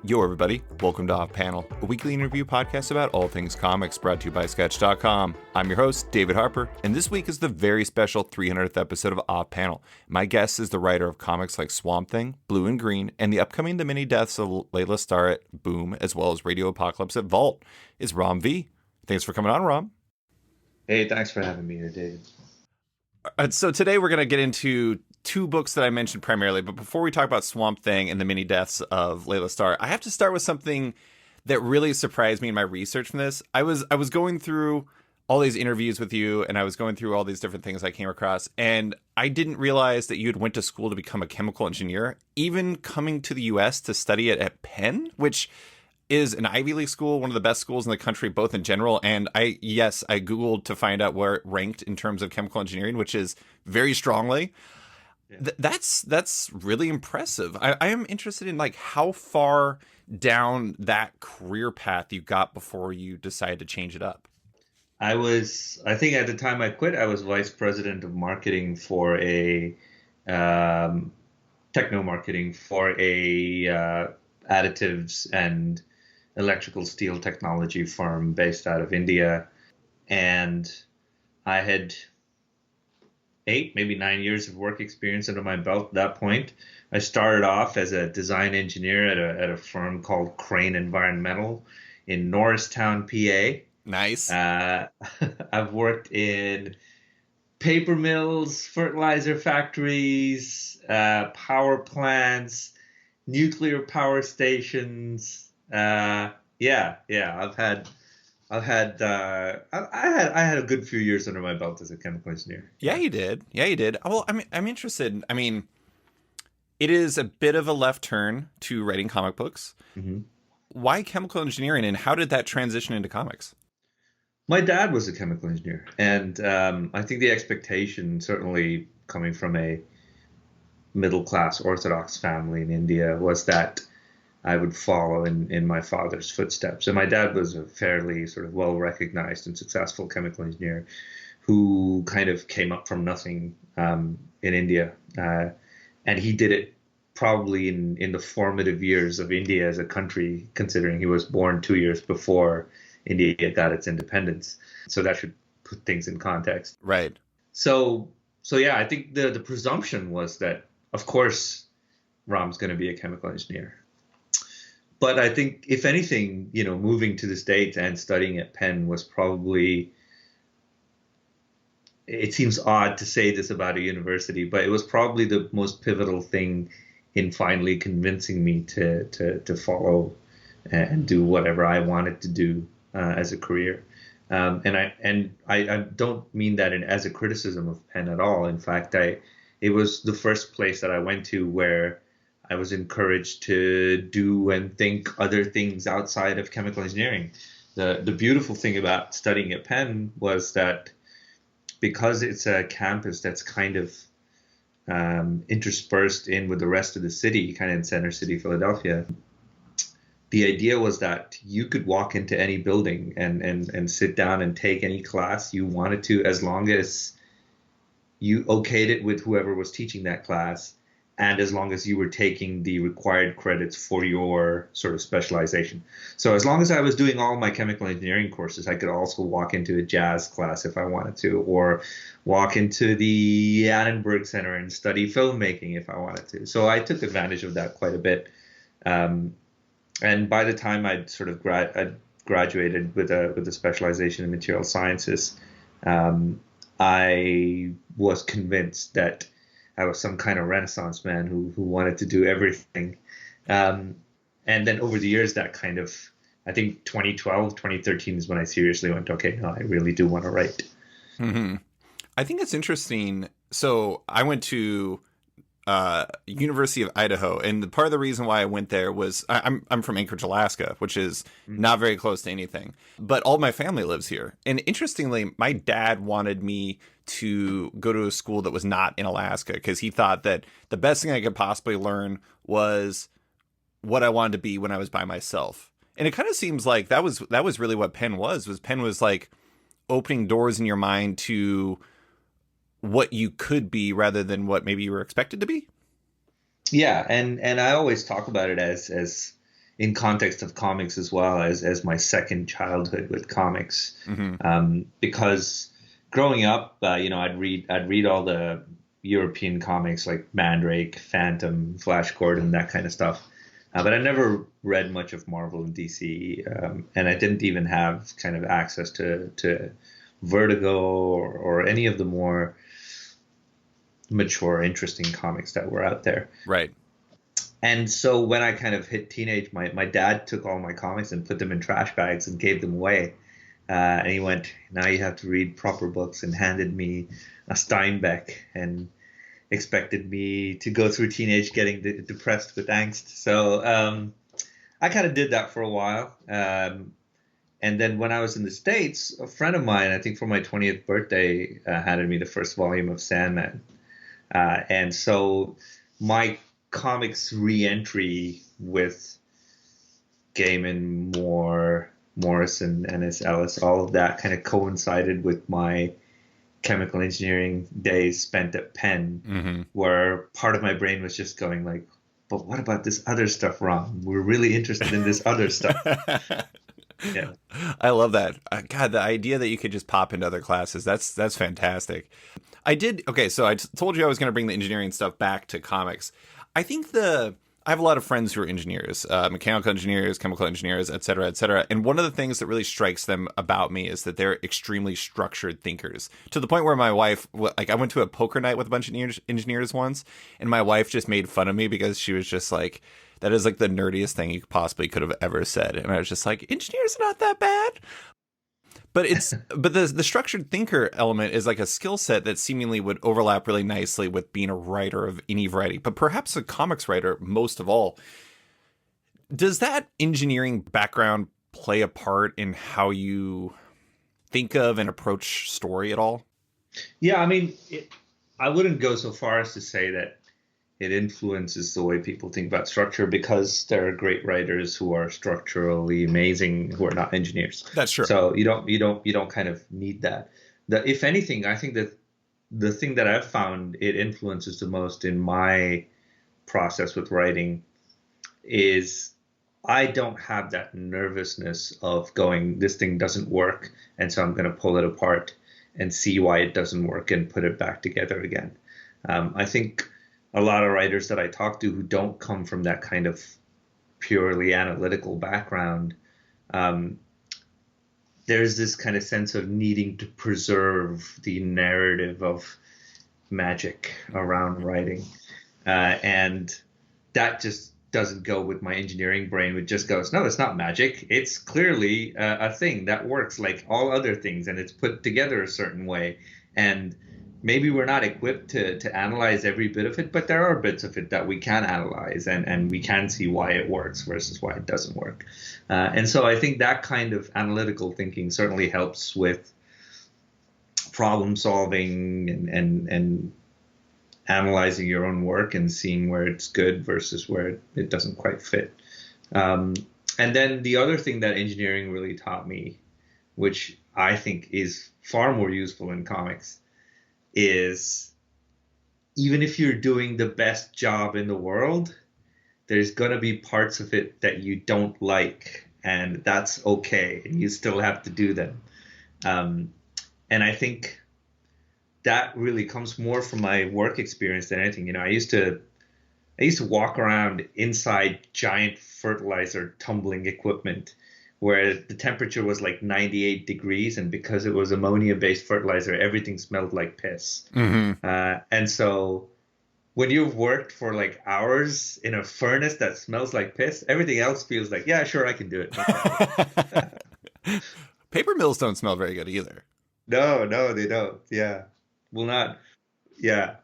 Yo, everybody. Welcome to Off Panel, a weekly interview podcast about all things comics brought to you by Sketch.com. I'm your host, David Harper, and this week is the very special 300th episode of Off Panel. My guest is the writer of comics like Swamp Thing, Blue and Green, and the upcoming The Many Deaths of Laila Starr at Boom, as well as Radio Apocalypse at Vault. It's Ram V. Thanks for coming on, Ram. Hey, thanks for having me here, David. So today we're going to get into two books that I mentioned primarily, but before we talk about Swamp Thing and the many deaths of Laila Starr, I have to start with something that really surprised me in my research from this. I was going through all these interviews with you, and I was going through all these different things I came across, and I didn't realize that you had went to school to become a chemical engineer, even coming to the U.S. to study it at Penn, which is an Ivy League school, one of the best schools in the country, both in general. And I Googled to find out where it ranked in terms of chemical engineering, which is very strongly. Yeah. That's really impressive. I am interested in like how far down that career path you got before you decided to change it up. I think at the time I quit, I was vice president of marketing for a techno marketing for a additives and electrical steel technology firm based out of India. And I had 8, maybe 9 years of work experience under my belt at that point. I started off as a design engineer at a firm called Crane Environmental in Norristown, PA. Nice. I've worked in paper mills, fertilizer factories, power plants, nuclear power stations. I had a good few years under my belt as a chemical engineer. Yeah, you did. Well, I'm interested. I mean, it is a bit of a left turn to writing comic books. Mm-hmm. Why chemical engineering, and how did that transition into comics? My dad was a chemical engineer, and I think the expectation, certainly coming from a middle-class Orthodox family in India, was that I would follow in my father's footsteps. And my dad was a fairly sort of well-recognized and successful chemical engineer who kind of came up from nothing in India. And he did it probably in the formative years of India as a country, considering he was born 2 years before India got its independence. So that should put things in context. Right. So yeah, I think the presumption was that, of course, Ram's going to be a chemical engineer. But I think, if anything, moving to the States and studying at Penn was probably, it seems odd to say this about a university, but it was probably the most pivotal thing in finally convincing me to follow and do whatever I wanted to do as a career. And I don't mean that as a criticism of Penn at all. In fact, it was the first place that I went to where I was encouraged to do and think other things outside of chemical engineering. The beautiful thing about studying at Penn was that because it's a campus that's kind of interspersed in with the rest of the city, kind of in Center City, Philadelphia, the idea was that you could walk into any building and sit down and take any class you wanted to, as long as you okayed it with whoever was teaching that class, and as long as you were taking the required credits for your sort of specialization. So as long as I was doing all my chemical engineering courses, I could also walk into a jazz class if I wanted to, or walk into the Annenberg Center and study filmmaking if I wanted to. So I took advantage of that quite a bit. And by the time I'd sort of graduated with a specialization in material sciences, I was convinced that I was some kind of Renaissance man who wanted to do everything. And then over the years, that kind of, I think 2012, 2013 is when I seriously went, okay, no, I really do want to write. Mm-hmm. I think it's interesting. So I went to University of Idaho, and part of the reason why I went there was I'm from Anchorage, Alaska, which is not very close to anything, but all my family lives here. And interestingly, my dad wanted me to go to a school that was not in Alaska because he thought that the best thing I could possibly learn was what I wanted to be when I was by myself. And it kind of seems like that was really what Penn was like opening doors in your mind to what you could be rather than what maybe you were expected to be. Yeah, and I always talk about it as in context of comics as well as my second childhood with comics, because growing up, I'd read all the European comics like Mandrake, Phantom, Flash Gordon, that kind of stuff. But I never read much of Marvel and DC, and I didn't even have kind of access to Vertigo or any of the more mature, interesting comics that were out there. Right. And so when I kind of hit teenage, my dad took all my comics and put them in trash bags and gave them away. And he went, now you have to read proper books, and handed me a Steinbeck and expected me to go through teenage getting depressed with angst. So I kind of did that for a while. And then when I was in the States, a friend of mine, I think for my 20th birthday, handed me the first volume of Sandman. And so my comics re-entry with Gaiman, Moore, Morrison, Ennis, Ellis, all of that kind of coincided with my chemical engineering days spent at Penn, where part of my brain was just going like, but what about this other stuff, Ron? We're really interested in this other stuff. Yeah. I love that. God, the idea that you could just pop into other classes, that's fantastic. So I told you I was going to bring the engineering stuff back to comics. I think I have a lot of friends who are engineers, mechanical engineers, chemical engineers, et cetera, et cetera. And one of the things that really strikes them about me is that they're extremely structured thinkers, to the point where my wife, like, I went to a poker night with a bunch of engineers once, and my wife just made fun of me because she was just like, that is like the nerdiest thing you possibly could have ever said. And I was just like, engineers are not that bad. But the structured thinker element is like a skill set that seemingly would overlap really nicely with being a writer of any variety, but perhaps a comics writer most of all. Does that engineering background play a part in how you think of and approach story at all? Yeah, I mean, I wouldn't go so far as to say that it influences the way people think about structure, because there are great writers who are structurally amazing who are not engineers. That's true. So you don't kind of need that. If anything, I think that the thing that I've found it influences the most in my process with writing is I don't have that nervousness of going, this thing doesn't work, and so I'm going to pull it apart and see why it doesn't work and put it back together again. I think a lot of writers that I talk to who don't come from that kind of purely analytical background, there's this kind of sense of needing to preserve the narrative of magic around writing. And that just doesn't go with my engineering brain. It just goes, no, it's not magic. It's clearly a thing that works like all other things, and it's put together a certain way. And maybe we're not equipped to analyze every bit of it, but there are bits of it that we can analyze, and we can see why it works versus why it doesn't work. And so I think that kind of analytical thinking certainly helps with problem solving and analyzing your own work and seeing where it's good versus where it doesn't quite fit. And then the other thing that engineering really taught me, which I think is far more useful in comics, is even if you're doing the best job in the world, there's going to be parts of it that you don't like, and that's okay, and you still have to do them. And I think that really comes more from my work experience than anything. You know, I used to walk around inside giant fertilizer tumbling equipment where the temperature was like 98 degrees, and because it was ammonia-based fertilizer, everything smelled like piss. And so when you've worked for like hours in a furnace that smells like piss, everything else feels like, yeah, sure, I can do it. No Paper mills don't smell very good either. No, they don't. Yeah. Will not. Yeah.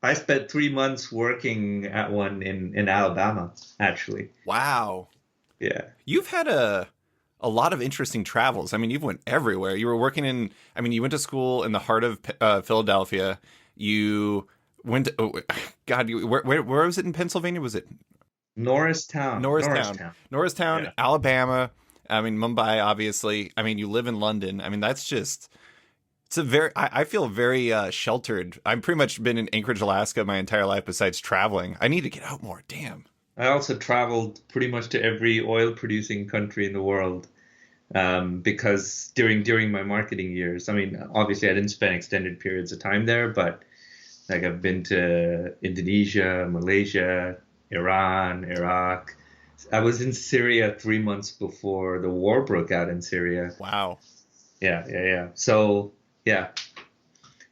I spent 3 months working at one in Alabama, actually. Wow. Yeah. You've had a lot of interesting travels. I mean, you've went everywhere. You were working you went to school in the heart of Philadelphia. You went to, where was it in Pennsylvania? Was it Norristown, yeah. Alabama. I mean, Mumbai, obviously. I mean, you live in London. I mean, that's just, I feel very sheltered. I've pretty much been in Anchorage, Alaska my entire life besides traveling. I need to get out more. Damn. I also traveled pretty much to every oil producing country in the world, because during my marketing years, I mean, obviously I didn't spend extended periods of time there, but like I've been to Indonesia, Malaysia, Iran, Iraq. I was in Syria 3 months before the war broke out in Syria. Wow. Yeah, yeah, yeah. So yeah,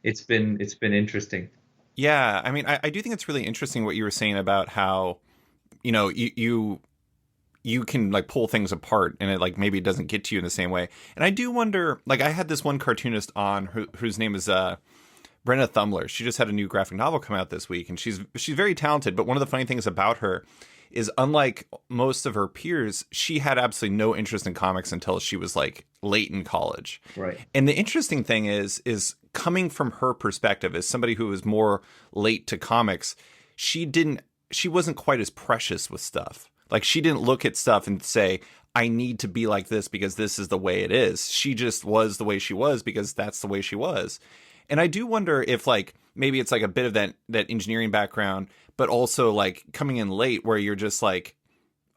it's been interesting. Yeah, I mean, I do think it's really interesting what you were saying about how, you can like pull things apart and it like maybe it doesn't get to you in the same way. And I do wonder, like I had this one cartoonist on whose name is Brenna Thumler. She just had a new graphic novel come out this week, and she's very talented. But one of the funny things about her is, unlike most of her peers, she had absolutely no interest in comics until she was like late in college. Right. And the interesting thing is coming from her perspective as somebody who was more late to comics, she wasn't quite as precious with stuff. Like she didn't look at stuff and say, I need to be like this because this is the way it is. She just was the way she was because that's the way she was. And I do wonder if like maybe it's like a bit of that engineering background, but also like coming in late where you're just like,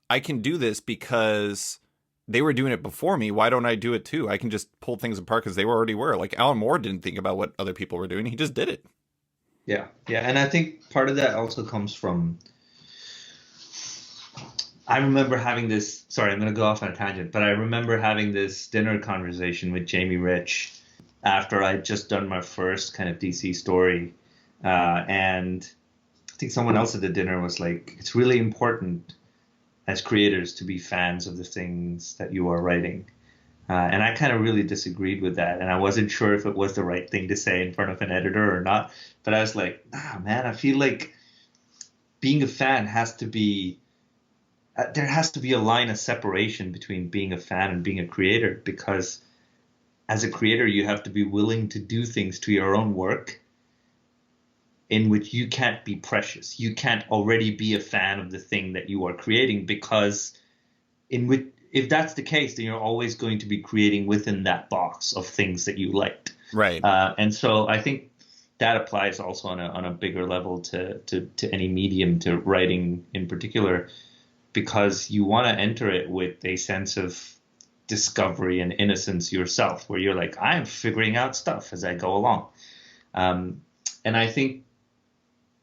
I can do this because they were doing it before me. Why don't I do it too? I can just pull things apart because they already were. Like Alan Moore didn't think about what other people were doing. He just did it. Yeah, yeah, and I think part of that also comes from. I remember having this. Sorry, I'm going to go off on a tangent, but I remember having this dinner conversation with Jamie Rich after I'd just done my first kind of DC story, and I think someone else at the dinner was like, "It's really important as creators to be fans of the things that you are writing." And I kind of really disagreed with that. And I wasn't sure if it was the right thing to say in front of an editor or not. But I was like, nah, man, I feel like being a fan has to be, there has to be a line of separation between being a fan and being a creator. Because as a creator, you have to be willing to do things to your own work in which you can't be precious. You can't already be a fan of the thing that you are creating, because in which, if that's the case, then you're always going to be creating within that box of things that you liked. Right. And so I think that applies also on a bigger level to any medium, to writing in particular, because you want to enter it with a sense of discovery and innocence yourself, where you're like, I'm figuring out stuff as I go along. And I think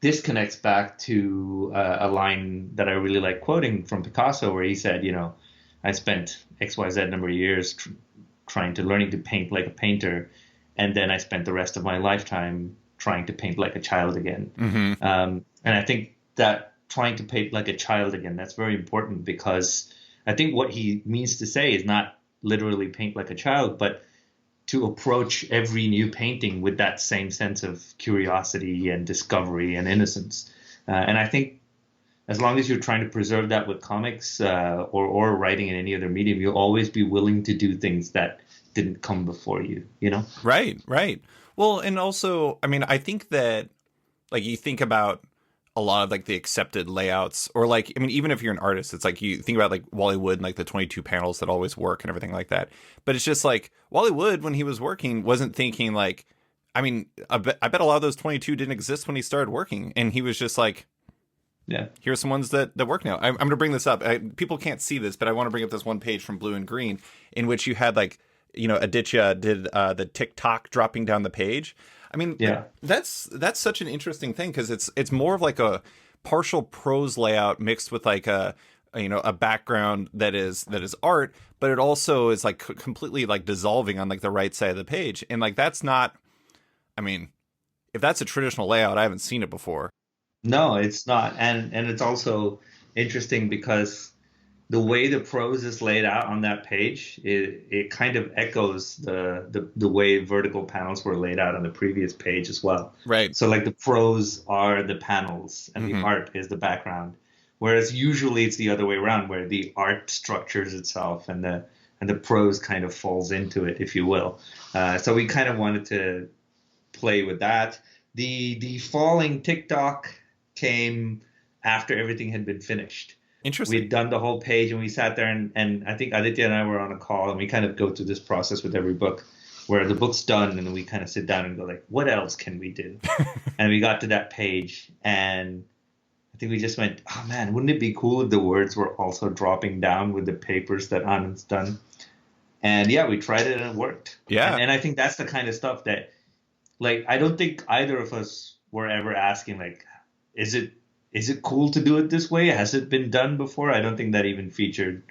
this connects back to a line that I really like quoting from Picasso, where he said, I spent XYZ number of years learning to paint like a painter, and then I spent the rest of my lifetime trying to paint like a child again. Mm-hmm. And I think that trying to paint like a child again, that's very important, because I think what he means to say is not literally paint like a child, but to approach every new painting with that same sense of curiosity and discovery and innocence. And I think as long as you're trying to preserve that with comics, or writing in any other medium, you'll always be willing to do things that didn't come before you, Right, right. Well, and also, I mean, I think that like you think about a lot of like the accepted layouts, or like, I mean, even if you're an artist, it's like you think about like Wally Wood and like the 22 panels that always work and everything like that. But it's just like Wally Wood, when he was working, wasn't thinking like, I mean, I bet a lot of those 22 didn't exist when he started working. And he was just like, yeah, here's some ones that work now. I'm going to bring this up. People can't see this, but I want to bring up this one page from Blue and Green in which you had like, Aditya did the TikTok dropping down the page. I mean, yeah, that's such an interesting thing, because it's more of like a partial prose layout mixed with like a background that is art, but it also is like completely like dissolving on like the right side of the page. And like that's not, I mean, if that's a traditional layout, I haven't seen it before. No, it's not. And it's also interesting because the way the prose is laid out on that page, it kind of echoes the way vertical panels were laid out on the previous page as well. Right. So like the prose are the panels and the art is the background. Whereas usually it's the other way around, where the art structures itself and the prose kind of falls into it, if you will. So we kind of wanted to play with that. The falling TikTok came after everything had been finished. Interesting. We'd done the whole page, and we sat there, and I think Aditya and I were on a call, and we kind of go through this process with every book, where the book's done, and then we kind of sit down and go like, what else can we do? And we got to that page, and I think we just went, oh man, wouldn't it be cool if the words were also dropping down with the papers that Anand's done? And yeah, we tried it and it worked. Yeah. And I think that's the kind of stuff that, like, I don't think either of us were ever asking, like, is it cool to do it this way? Has it been done before? I don't think that even featured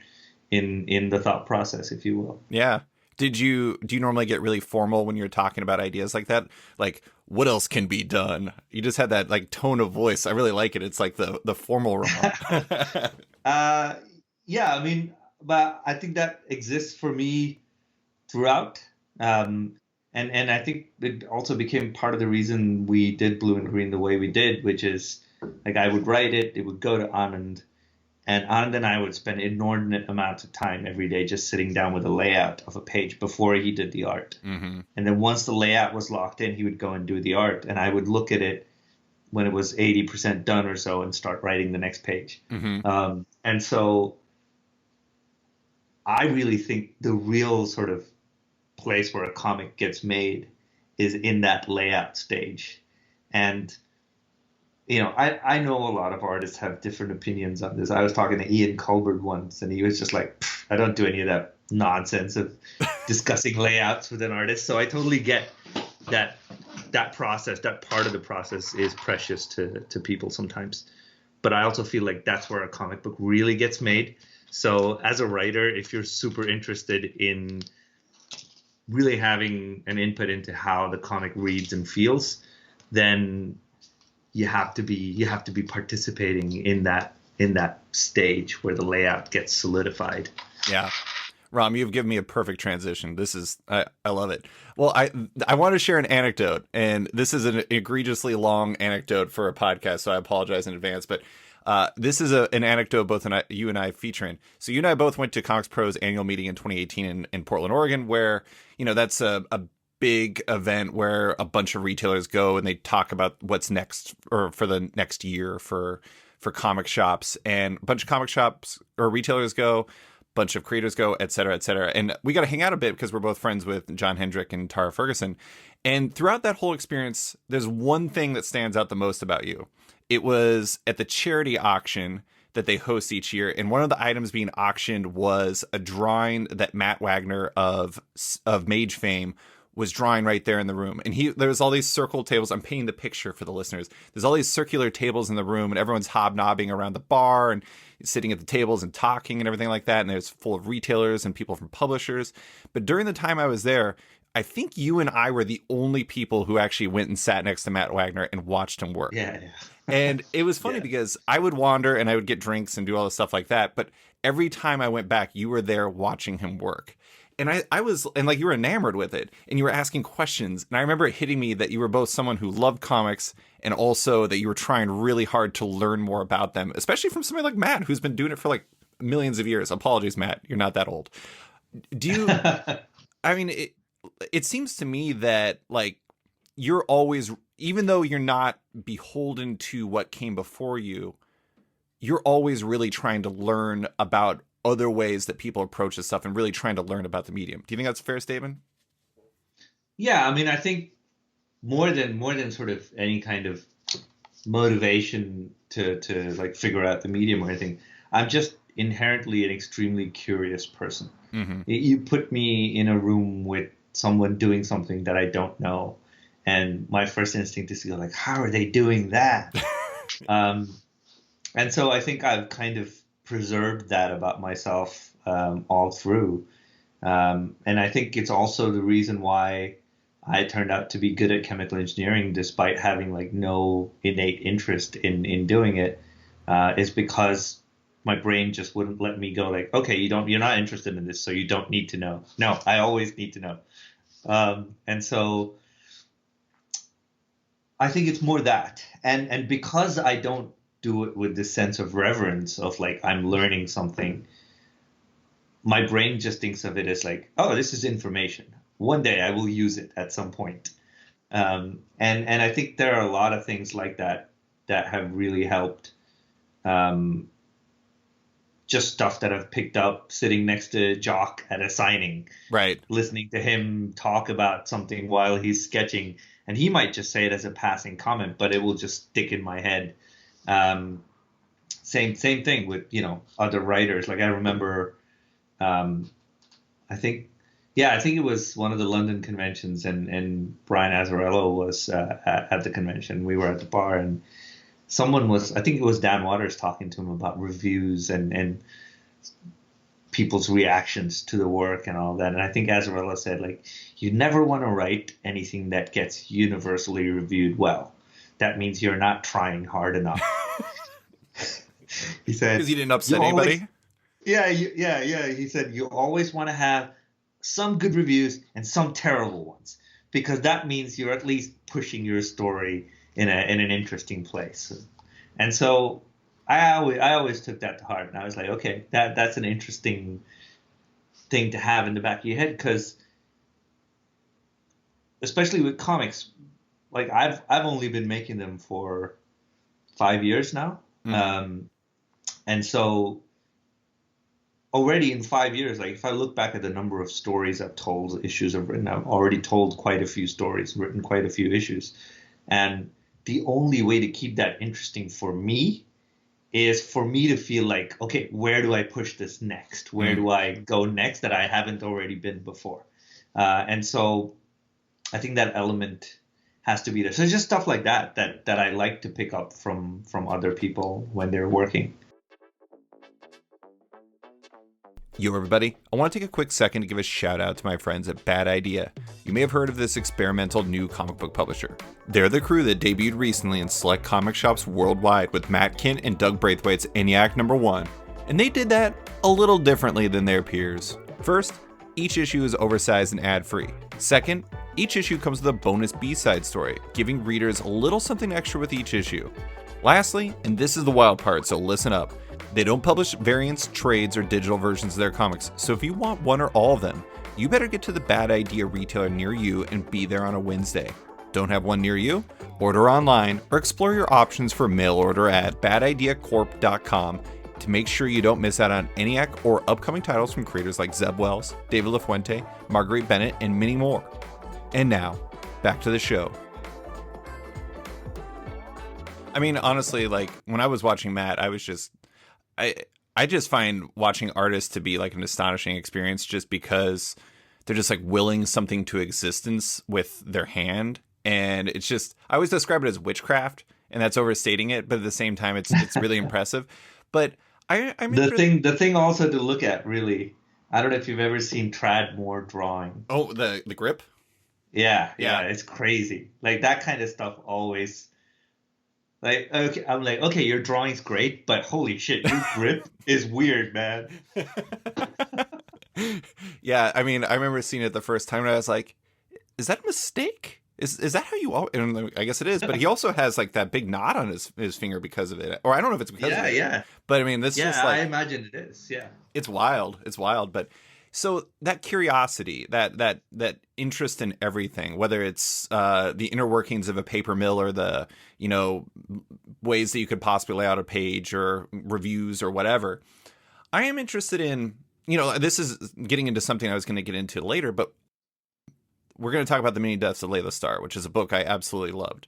in the thought process, if you will. Yeah. Do you normally get really formal when you're talking about ideas like that? Like, what else can be done? You just had that like tone of voice. I really like it. It's like the formal Ramon. uh, yeah, I mean, but I think that exists for me throughout. And I think it also became part of the reason we did Blue and Green the way we did, which is like I would write it, it would go to Anand, and Anand and I would spend inordinate amounts of time every day just sitting down with a layout of a page before he did the art. Mm-hmm. And then once the layout was locked in, he would go and do the art, and I would look at it when it was 80% done or so and start writing the next page. Mm-hmm. And so I really think the real sort of place where a comic gets made is in that layout stage. And I know a lot of artists have different opinions on this. I was talking to Ian Colbert once, and he was just like, I don't do any of that nonsense of discussing layouts with an artist. So I totally get that process, that part of the process is precious to people sometimes. But I also feel like that's where a comic book really gets made. So as a writer, if you're super interested in really having an input into how the comic reads and feels, then you have to be participating in that stage where the layout gets solidified. Yeah. Ram, you've given me a perfect transition. I love it. Well, I want to share an anecdote, and this is an egregiously long anecdote for a podcast, so I apologize in advance. But this is an anecdote both you and I featuring. So you and I both went to Comics Pro's annual meeting in 2018 in Portland, Oregon, where that's a big event where a bunch of retailers go and they talk about what's next or for the next year for comic shops, and a bunch of comic shops or retailers go. Bunch of creators go, et cetera, et cetera. And we got to hang out a bit because we're both friends with John Hendrick and Tara Ferguson. And throughout that whole experience, there's one thing that stands out the most about you. It was at the charity auction that they host each year. And one of the items being auctioned was a drawing that Matt Wagner of Mage fame was drawing right there in the room. And there was all these circle tables. I'm painting the picture for the listeners. There's all these circular tables in the room, and everyone's hobnobbing around the bar and sitting at the tables and talking and everything like that. And there's full of retailers and people from publishers. But during the time I was there, I think you and I were the only people who actually went and sat next to Matt Wagner and watched him work. Yeah. And it was funny because I would wander and I would get drinks and do all this stuff like that. But every time I went back, you were there watching him work. And I was, and like you were enamored with it and you were asking questions. And I remember it hitting me that you were both someone who loved comics and also that you were trying really hard to learn more about them, especially from somebody like Matt, who's been doing it for like millions of years. Apologies, Matt. You're not that old. Do you, I mean, it seems to me that like you're always, even though you're not beholden to what came before you, you're always really trying to learn about other ways that people approach this stuff and really trying to learn about the medium. Do you think that's a fair statement? Yeah, I mean, I think more than sort of any kind of motivation to like figure out the medium or anything, I'm just inherently an extremely curious person. Mm-hmm. You put me in a room with someone doing something that I don't know, and my first instinct is to go like, how are they doing that? And so I think I've kind of preserved that about myself all through. And I think it's also the reason why I turned out to be good at chemical engineering despite having like no innate interest in doing it, is because my brain just wouldn't let me go like, okay, you're not interested in this, so you don't need to know. No, I always need to know. And so I think it's more that. And because I don't do it with this sense of reverence of like I'm learning something, my brain just thinks of it as like, oh, this is information. One day I will use it at some point. And I think there are a lot of things like that have really helped. Just stuff that I've picked up sitting next to Jock at a signing, right? Listening to him talk about something while he's sketching, and he might just say it as a passing comment, but it will just stick in my head. same thing with, other writers. Like I remember, um, I think, yeah, I think it was one of the London conventions, and Brian Azzarello was at the convention. We were at the bar, and I think it was Dan Waters talking to him about reviews and people's reactions to the work and all that. And I think Azzarello said, like, you never want to write anything that gets universally reviewed well. That means you're not trying hard enough. He said, Because you didn't upset anybody? Yeah. He said, you always want to have some good reviews and some terrible ones, because that means you're at least pushing your story in an interesting place. And so I always took that to heart, and I was like, okay, that's an interesting thing to have in the back of your head, because especially with comics, like I've only been making them for 5 years now, and so already in 5 years, like if I look back at the number of stories I've told, issues I've written, I've already told quite a few stories, written quite a few issues, and the only way to keep that interesting for me is for me to feel like, okay, where do I push this next? Where do I go next that I haven't already been before? And so I think that element has to be there. So it's just stuff like that I like to pick up from other people when they're working. Yo, everybody. I want to take a quick second to give a shout out to my friends at Bad Idea. You may have heard of this experimental new comic book publisher. They're the crew that debuted recently in select comic shops worldwide with Matt Kint and Doug Braithwaite's ENIAC #1. And they did that a little differently than their peers. First, each issue is oversized and ad-free. Second, each issue comes with a bonus B-side story, giving readers a little something extra with each issue. Lastly, and this is the wild part, so listen up, they don't publish variants, trades, or digital versions of their comics, so if you want one or all of them, you better get to the Bad Idea retailer near you and be there on a Wednesday. Don't have one near you? Order online or explore your options for mail order at badideacorp.com to make sure you don't miss out on ENIAC or upcoming titles from creators like Zeb Wells, David LaFuente, Marguerite Bennett, and many more. And now, back to the show. I mean, honestly, like, when I was watching Matt, I was just... I just find watching artists to be like an astonishing experience, just because they're just like willing something to existence with their hand. And it's just, I always describe it as witchcraft, and that's overstating it, but at the same time, it's really impressive. But I'm the thing also to look at, really, I don't know if you've ever seen Tradmore drawing. Oh, the grip? Yeah, it's crazy. Like that kind of stuff always. Like, okay, I'm like, okay, your drawing's great, but holy shit, your grip is weird, man. Yeah, I mean, I remember seeing it the first time, and I was like, is that a mistake? Is that how you all? And I guess it is, but he also has like that big knot on his finger because of it, or I don't know if it's because of it. Yeah. But I mean, this just like, I imagine it is. Yeah, it's wild. It's wild, but. So that curiosity, that interest in everything, whether it's the inner workings of a paper mill or the, ways that you could possibly lay out a page or reviews or whatever, I am interested in, this is getting into something I was going to get into later, but we're going to talk about The Many Deaths of Laila Starr, which is a book I absolutely loved.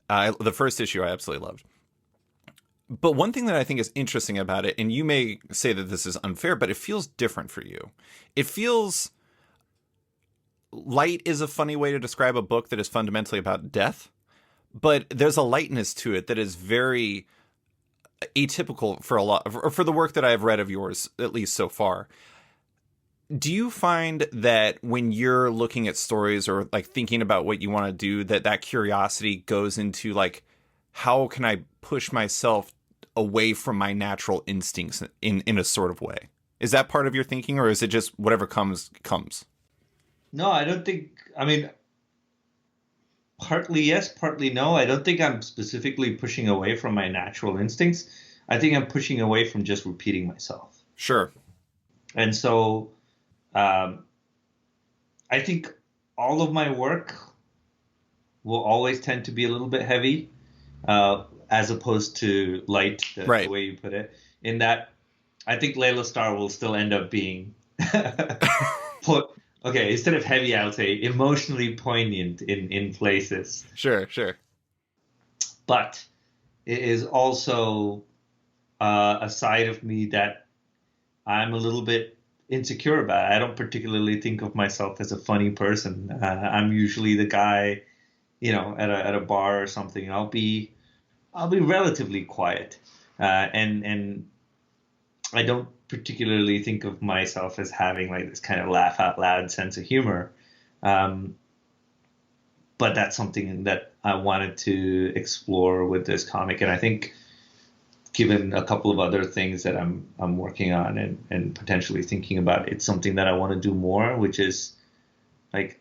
The first issue I absolutely loved. But one thing that I think is interesting about it, and you may say that this is unfair, but it feels different for you. It feels light is a funny way to describe a book that is fundamentally about death, but there's a lightness to it that is very atypical for the work that I've read of yours, at least so far. Do you find that when you're looking at stories or like thinking about what you want to do, that curiosity goes into like, how can I push myself away from my natural instincts in a sort of way? Is that part of your thinking, or is it just whatever comes? No, I don't think, I mean, partly yes, partly no. I don't think I'm specifically pushing away from my natural instincts. I think I'm pushing away from just repeating myself. Sure. And so I think all of my work will always tend to be a little bit heavy, as opposed to light, the way you put it. In that, I think Laila Starr will still end up being instead of heavy, I would say emotionally poignant in places. Sure. But it is also a side of me that I'm a little bit insecure about. I don't particularly think of myself as a funny person. I'm usually the guy, at a bar or something. I'll be relatively quiet, and I don't particularly think of myself as having like this kind of laugh out loud sense of humor. Um, but that's something that I wanted to explore with this comic, and I think given a couple of other things that I'm working on and potentially thinking about, it's something that I want to do more, which is like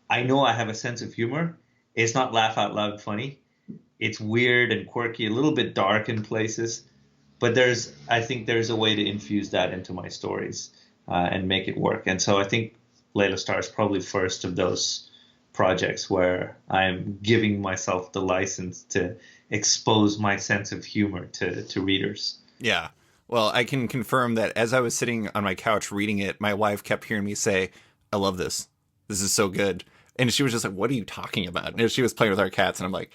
I know I have a sense of humor. It's not laugh out loud funny. It's weird and quirky, a little bit dark in places, but I think there's a way to infuse that into my stories and make it work. And so I think Laila Starr is probably first of those projects where I'm giving myself the license to expose my sense of humor to readers. Yeah. Well, I can confirm that as I was sitting on my couch reading it, my wife kept hearing me say, I love this. This is so good. And she was just like, what are you talking about? And she was playing with our cats. And I'm like,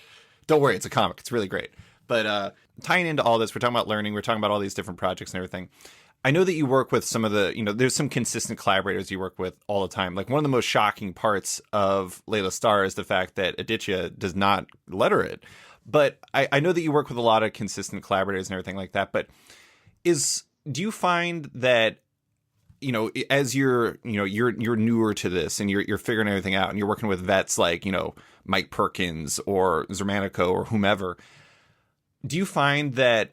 don't worry, it's a comic. It's really great. But tying into all this, we're talking about learning. We're talking about all these different projects and everything. I know that you work with some of the, there's some consistent collaborators you work with all the time. Like one of the most shocking parts of Laila Starr is the fact that Aditya does not letter it. But I know that you work with a lot of consistent collaborators and everything like that. But do you find that, as you're newer to this and you're figuring everything out and you're working with vets like, Mike Perkins or Zermanico or whomever, do you find that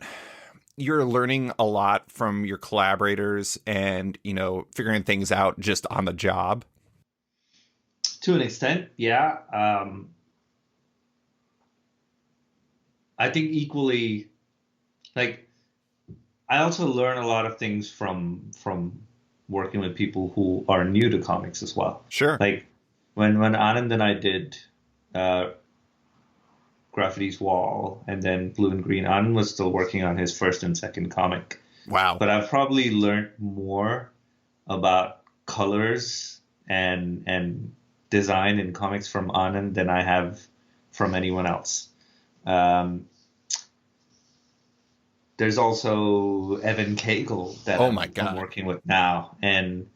you're learning a lot from your collaborators and, figuring things out just on the job? To an extent, yeah. I think equally, like, I also learn a lot of things from working with people who are new to comics as well. Sure. Like when Anand and I did Graffiti's Wall and then Blue and Green, Anand was still working on his first and second comic. Wow. But I've probably learned more about colors and design in comics from Anand than I have from anyone else. There's also Evan Cagle that I'm working with now. And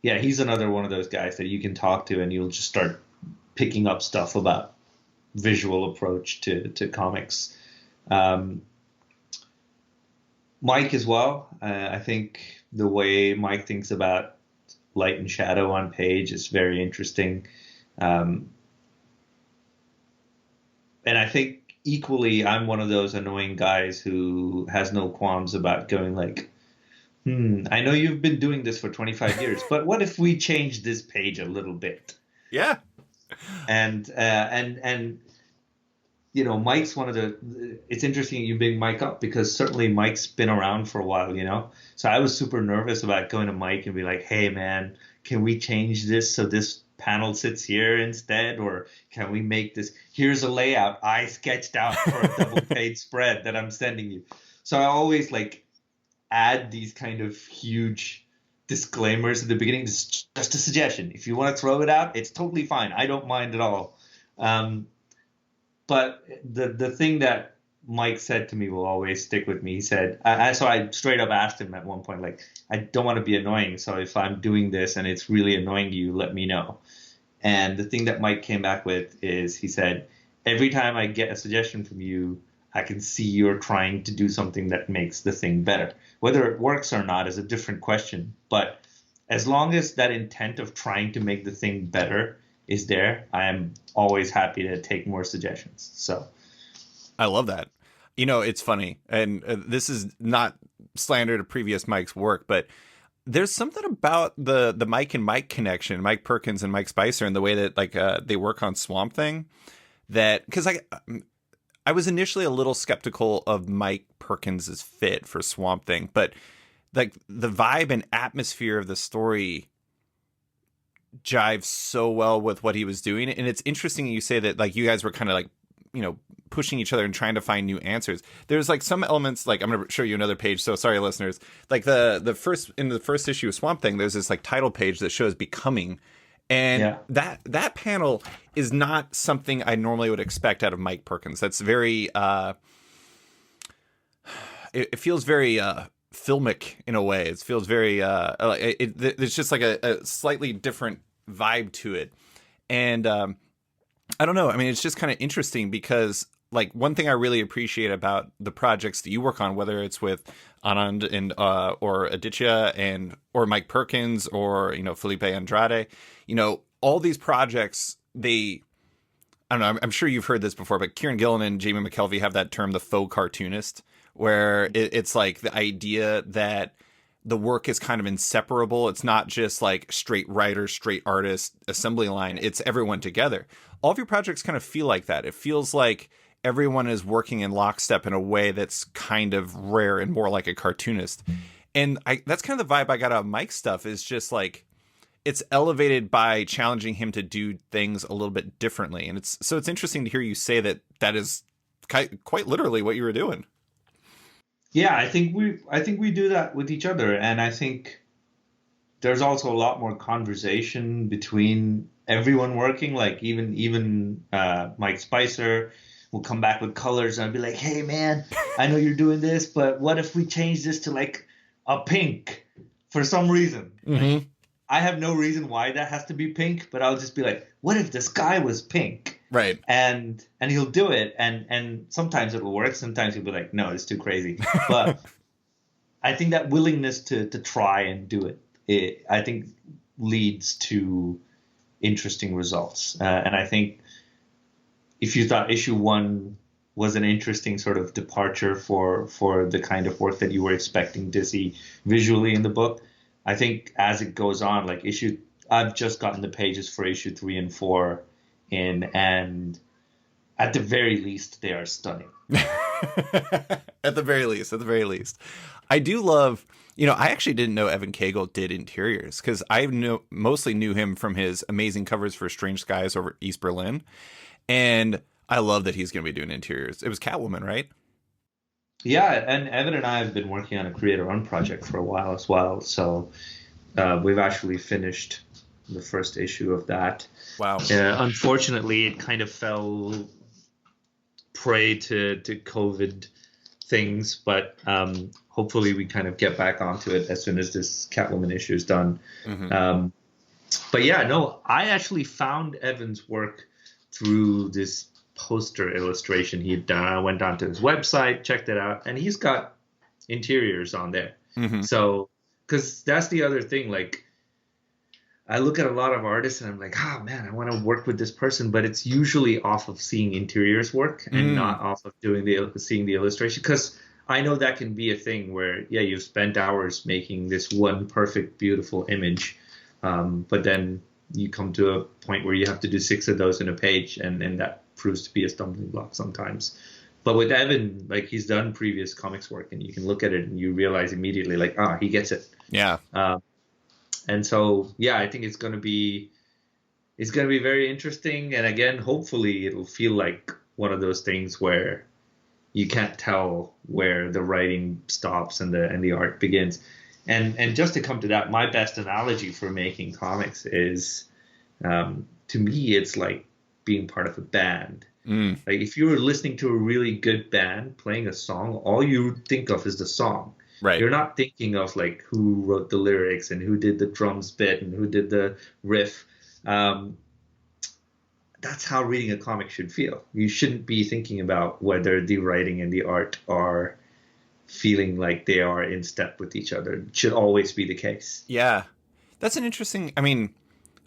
yeah, he's another one of those guys that you can talk to and you'll just start picking up stuff about visual approach to comics. Mike as well. I think the way Mike thinks about light and shadow on page is very interesting. And I think equally, I'm one of those annoying guys who has no qualms about going like, I know you've been doing this for 25 years, but what if we change this page a little bit? Yeah. And Mike's one of it's interesting you bring Mike up because certainly Mike's been around for a while, So I was super nervous about going to Mike and be like, hey man, can we change this so this panel sits here instead, or can we make this, here's a layout I sketched out for a double page spread that I'm sending you. So I always like add these kind of huge disclaimers at the beginning. This is just a suggestion. If you want to throw it out, it's totally fine. I don't mind at all. But the thing that Mike said to me will always stick with me. He said, so I straight up asked him at one point, like, I don't want to be annoying. So if I'm doing this and it's really annoying you, let me know. And the thing that Mike came back with is he said, every time I get a suggestion from you, I can see you're trying to do something that makes the thing better. Whether it works or not is a different question. But as long as that intent of trying to make the thing better is there, I am always happy to take more suggestions. So I love that. It's funny, and this is not slander to previous Mike's work, but there's something about the Mike and Mike connection, Mike Perkins and Mike Spicer, and the way that they work on Swamp Thing. That because I was initially a little skeptical of Mike Perkins's fit for Swamp Thing, but like the vibe and atmosphere of the story jives so well with what he was doing, and it's interesting you say that like you guys were kind of like pushing each other and trying to find new answers. There's like some elements, like I'm going to show you another page, so sorry listeners, like the first issue of Swamp Thing, there's this like title page that shows Becoming, and that panel is not something I normally would expect out of Mike Perkins. That's very it feels very filmic in a way. It feels very it's just like a slightly different vibe to it. And I don't know. I mean, it's just kind of interesting because like one thing I really appreciate about the projects that you work on, whether it's with Anand and or Aditya and or Mike Perkins or Filipe Andrade, all these projects, I don't know. I'm sure you've heard this before, but Kieran Gillen and Jamie McKelvey have that term, the faux cartoonist, where it's like the idea that the work is kind of inseparable. It's not just like straight writer, straight artist, assembly line. It's everyone together. All of your projects kind of feel like that. It feels like everyone is working in lockstep in a way that's kind of rare and more like a cartoonist. And that's kind of the vibe I got out of Mike's stuff, is just like it's elevated by challenging him to do things a little bit differently. And it's interesting to hear you say that is quite literally what you were doing. Yeah, I think we do that with each other, and I think there's also a lot more conversation between everyone working. Like even Mike Spicer will come back with colors, and I'll be like, "Hey man, I know you're doing this, but what if we change this to like a pink for some reason?" Mm-hmm. Like, I have no reason why that has to be pink, but I'll just be like, "What if the sky was pink?" Right. And he'll do it, and sometimes it will work. Sometimes he'll be like, "No, it's too crazy." But I think that willingness to try and do it, I think leads to interesting results. And I think if you thought issue 1 was an interesting sort of departure for the kind of work that you were expecting to see visually in the book, I think as it goes on, like I've just gotten the pages for issue 3 and 4 in, and at the very least, they are stunning. At the very least. I do love, I actually didn't know Evan Cagle did interiors, because I mostly knew him from his amazing covers for Strange Skies over East Berlin. And I love that he's going to be doing interiors. It was Catwoman, right? Yeah, and Evan and I have been working on a creator-owned project for a while as well. So we've actually finished the first issue of that. Wow. Unfortunately, it kind of fell prey to COVID things, but hopefully we kind of get back onto it as soon as this Catwoman issue is done. Mm-hmm. But yeah, no, I actually found Evan's work through this poster illustration he'd done. I went onto his website, checked it out, and he's got interiors on there. Mm-hmm. So, because that's the other thing, like, I look at a lot of artists and I'm like, oh man, I want to work with this person, but it's usually off of seeing interiors work and not off of seeing the illustration, because I know that can be a thing where, yeah, you've spent hours making this one perfect, beautiful image, but then you come to a point where you have to do 6 of those in a page, and that proves to be a stumbling block sometimes. But with Evan, like, he's done previous comics work, and you can look at it and you realize immediately, like, he gets it. Yeah. And so, yeah, I think it's going to be very interesting. And again, hopefully it'll feel like one of those things where you can't tell where the writing stops and the art begins. And just to come to that, my best analogy for making comics is, to me, it's like being part of a band. Like, if you were listening to a really good band playing a song, all you think of is the song. Right. You're not thinking of like who wrote the lyrics and who did the drums bit and who did the riff. That's how reading a comic should feel. You shouldn't be thinking about whether the writing and the art are feeling like they are in step with each other. It should always be the case. Yeah. That's an interesting, I mean,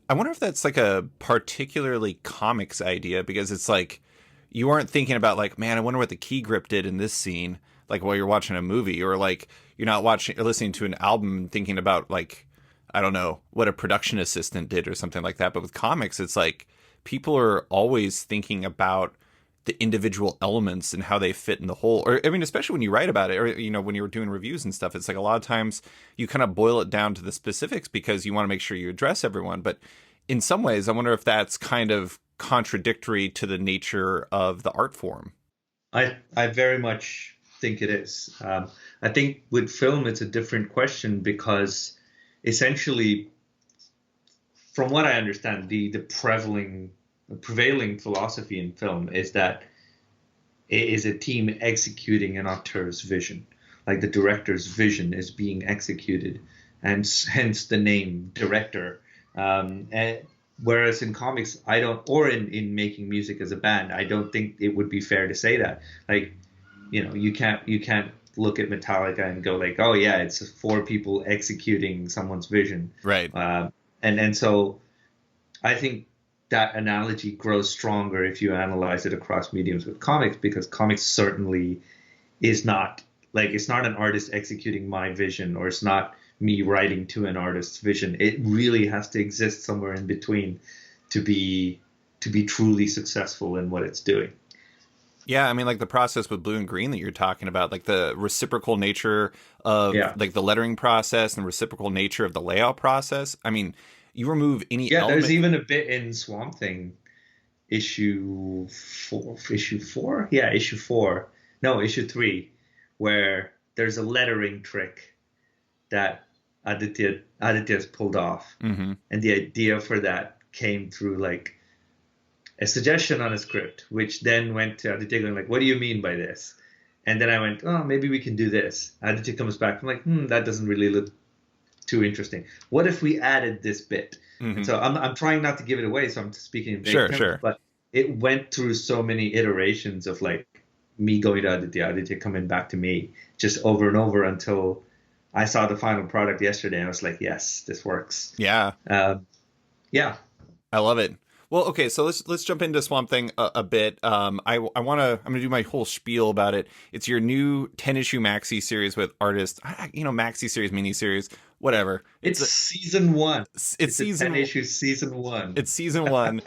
I wonder if that's like a particularly comics idea, because it's like you aren't thinking about like, man, I wonder what the key grip did in this scene, like while you're watching a movie, or like you're not watching or listening to an album and thinking about like, I don't know, what a production assistant did or something like that. But with comics, it's like people are always thinking about the individual elements and how they fit in the whole. Or I mean, especially when you write about it, or when you're doing reviews and stuff, it's like a lot of times you kind of boil it down to the specifics because you want to make sure you address everyone. But in some ways, I wonder if that's kind of contradictory to the nature of the art form. I very much think it is. I think with film, it's a different question, because essentially, from what I understand, the prevailing philosophy in film is that it is a team executing an auteur's vision. like the director's vision is being executed, and hence the name director. And whereas in comics, I don't, or in making music as a band, I don't think it would be fair to say that. Like, you can't look at Metallica and go like, oh yeah, it's four people executing someone's vision. Right. And so I think that analogy grows stronger if you analyze it across mediums with comics, because comics certainly is not like, it's not an artist executing my vision, or it's not me writing to an artist's vision. It really has to exist somewhere in between to be truly successful in what it's doing. Yeah, I mean, like the process with Blue and Green that you're talking about, like the reciprocal nature of like the lettering process and reciprocal nature of the layout process. I mean, you remove any element. There's even a bit in Swamp Thing issue four, issue 3, where there's a lettering trick that Aditya's pulled off. Mm-hmm. And the idea for that came through like a suggestion on a script, which then went to Aditya going like, what do you mean by this? And then I went, oh, maybe we can do this. Aditya comes back, I'm like, that doesn't really look too interesting. What if we added this bit? Mm-hmm. And so I'm trying not to give it away, so I'm speaking in vague terms, sure. but it went through so many iterations of like me going to Aditya coming back to me, just over and over, until I saw the final product yesterday and I was like, yes, this works. Yeah. Yeah. I love it. Well, okay, so let's jump into Swamp Thing a bit. I'm gonna do my whole spiel about it. It's your new 10-issue maxi series with artists, maxi series, mini series, whatever. It's season 1. It's season 10-issue season 1. It's season 1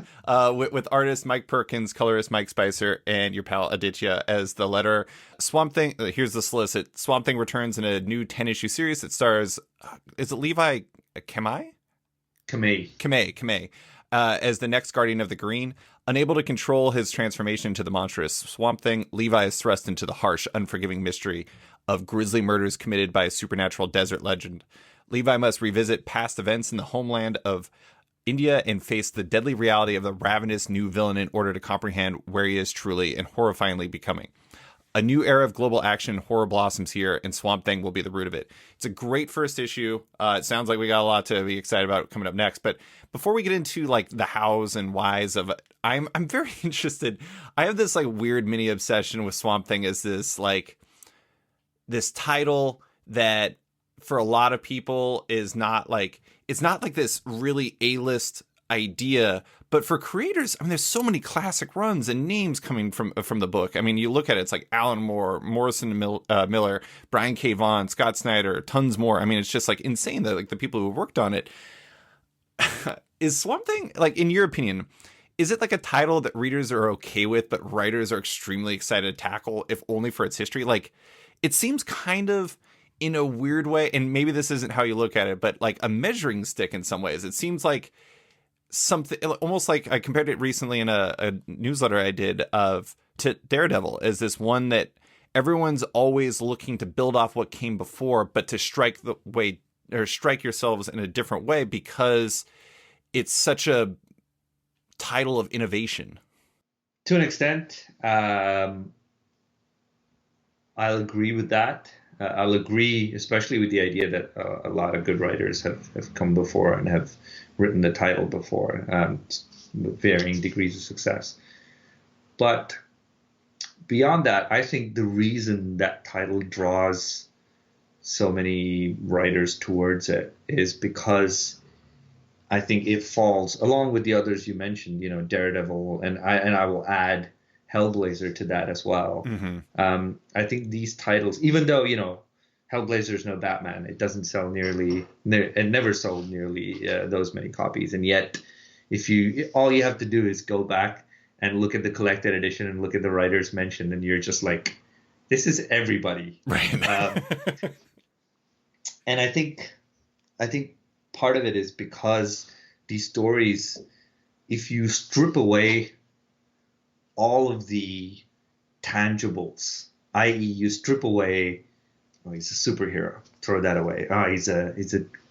with artist Mike Perkins, colorist Mike Spicer, and your pal Aditya as the letterer. Swamp Thing. Here's the solicit. Swamp Thing returns in a new 10-issue series that stars. Is it Levi Kamei? Kamei. As the next Guardian of the Green. Unable to control his transformation into the monstrous Swamp Thing, Levi is thrust into the harsh, unforgiving mystery of grisly murders committed by a supernatural desert legend. Levi must revisit past events in the homeland of India and face the deadly reality of the ravenous new villain in order to comprehend where he is truly and horrifyingly becoming. A new era of global action horror blossoms here, and Swamp Thing will be the root of it. It's a great first issue. It sounds like we got a lot to be excited about coming up next. But before we get into like the hows and whys of it, I'm very interested. I have this like weird mini obsession with Swamp Thing as this title that for a lot of people is not like, it's not like this really A-list idea, but for creators, I mean, there's so many classic runs and names coming from the book. I mean, you look at it, it's like Alan Moore, Morrison Miller, Brian K. Vaughan, Scott Snyder, tons more. I mean, it's just like insane that like the people who worked on it. Is Swamp Thing, like, in your opinion, is it like a title that readers are okay with, but writers are extremely excited to tackle, if only for its history? Like, it seems kind of, in a weird way, and maybe this isn't how you look at it, but like a measuring stick in some ways. It seems like something almost like, I compared it recently in a newsletter I did to Daredevil as this one that everyone's always looking to build off what came before, but to strike yourselves in a different way because it's such a title of innovation. To an extent, I'll agree with that. I'll agree, especially with the idea that a lot of good writers have come before and have written the title before, with varying degrees of success. But beyond that, I think the reason that title draws so many writers towards it is because I think it falls, along with the others you mentioned, Daredevil, and I will add Hellblazer to that as well. Mm-hmm. I think these titles, even though, Hellblazer's no Batman, it doesn't sell it never sold nearly those many copies. And yet, all you have to do is go back and look at the collected edition and look at the writers mentioned, and you're just like, this is everybody. Right. And I think part of it is because these stories, if you strip away all of the tangibles, i.e. you strip away, oh, he's a superhero, throw that away. Oh, he's a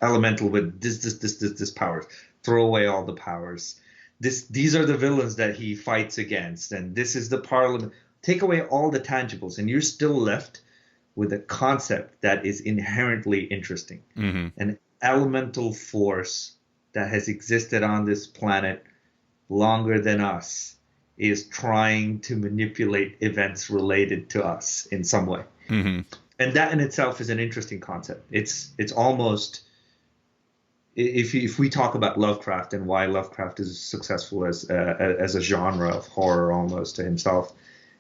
elemental with this powers. Throw away all the powers. These are the villains that he fights against, and this is the parliament. Take away all the tangibles, and you're still left with a concept that is inherently interesting. An elemental force that has existed on this planet longer than us is trying to manipulate events related to us in some way. And that in itself is an interesting concept. It's almost, if we talk about Lovecraft and why Lovecraft is successful as a genre of horror almost to himself,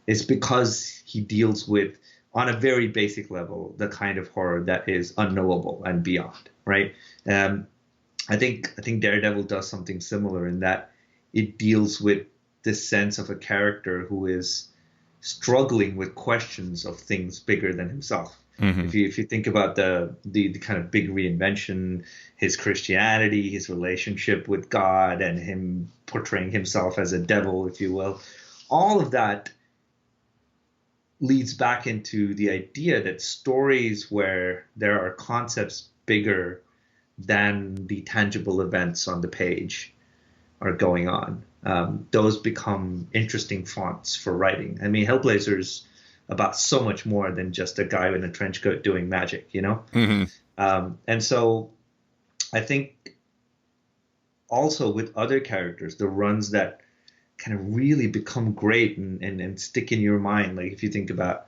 it's because he deals with, on a very basic level, the kind of horror that is unknowable and beyond, right? I think Daredevil does something similar in that it deals with this sense of a character who is struggling with questions of things bigger than himself. If you think about the kind of big reinvention, his Christianity, his relationship with God, and him portraying himself as a devil, if you will, all of that leads back into the idea that stories where there are concepts bigger than the tangible events on the page are going on. Those become interesting fonts for writing. I mean, Hellblazer's about so much more than just a guy in a trench coat doing magic, you know? And so I think also with other characters, the runs that kind of really become great and stick in your mind, like if you think about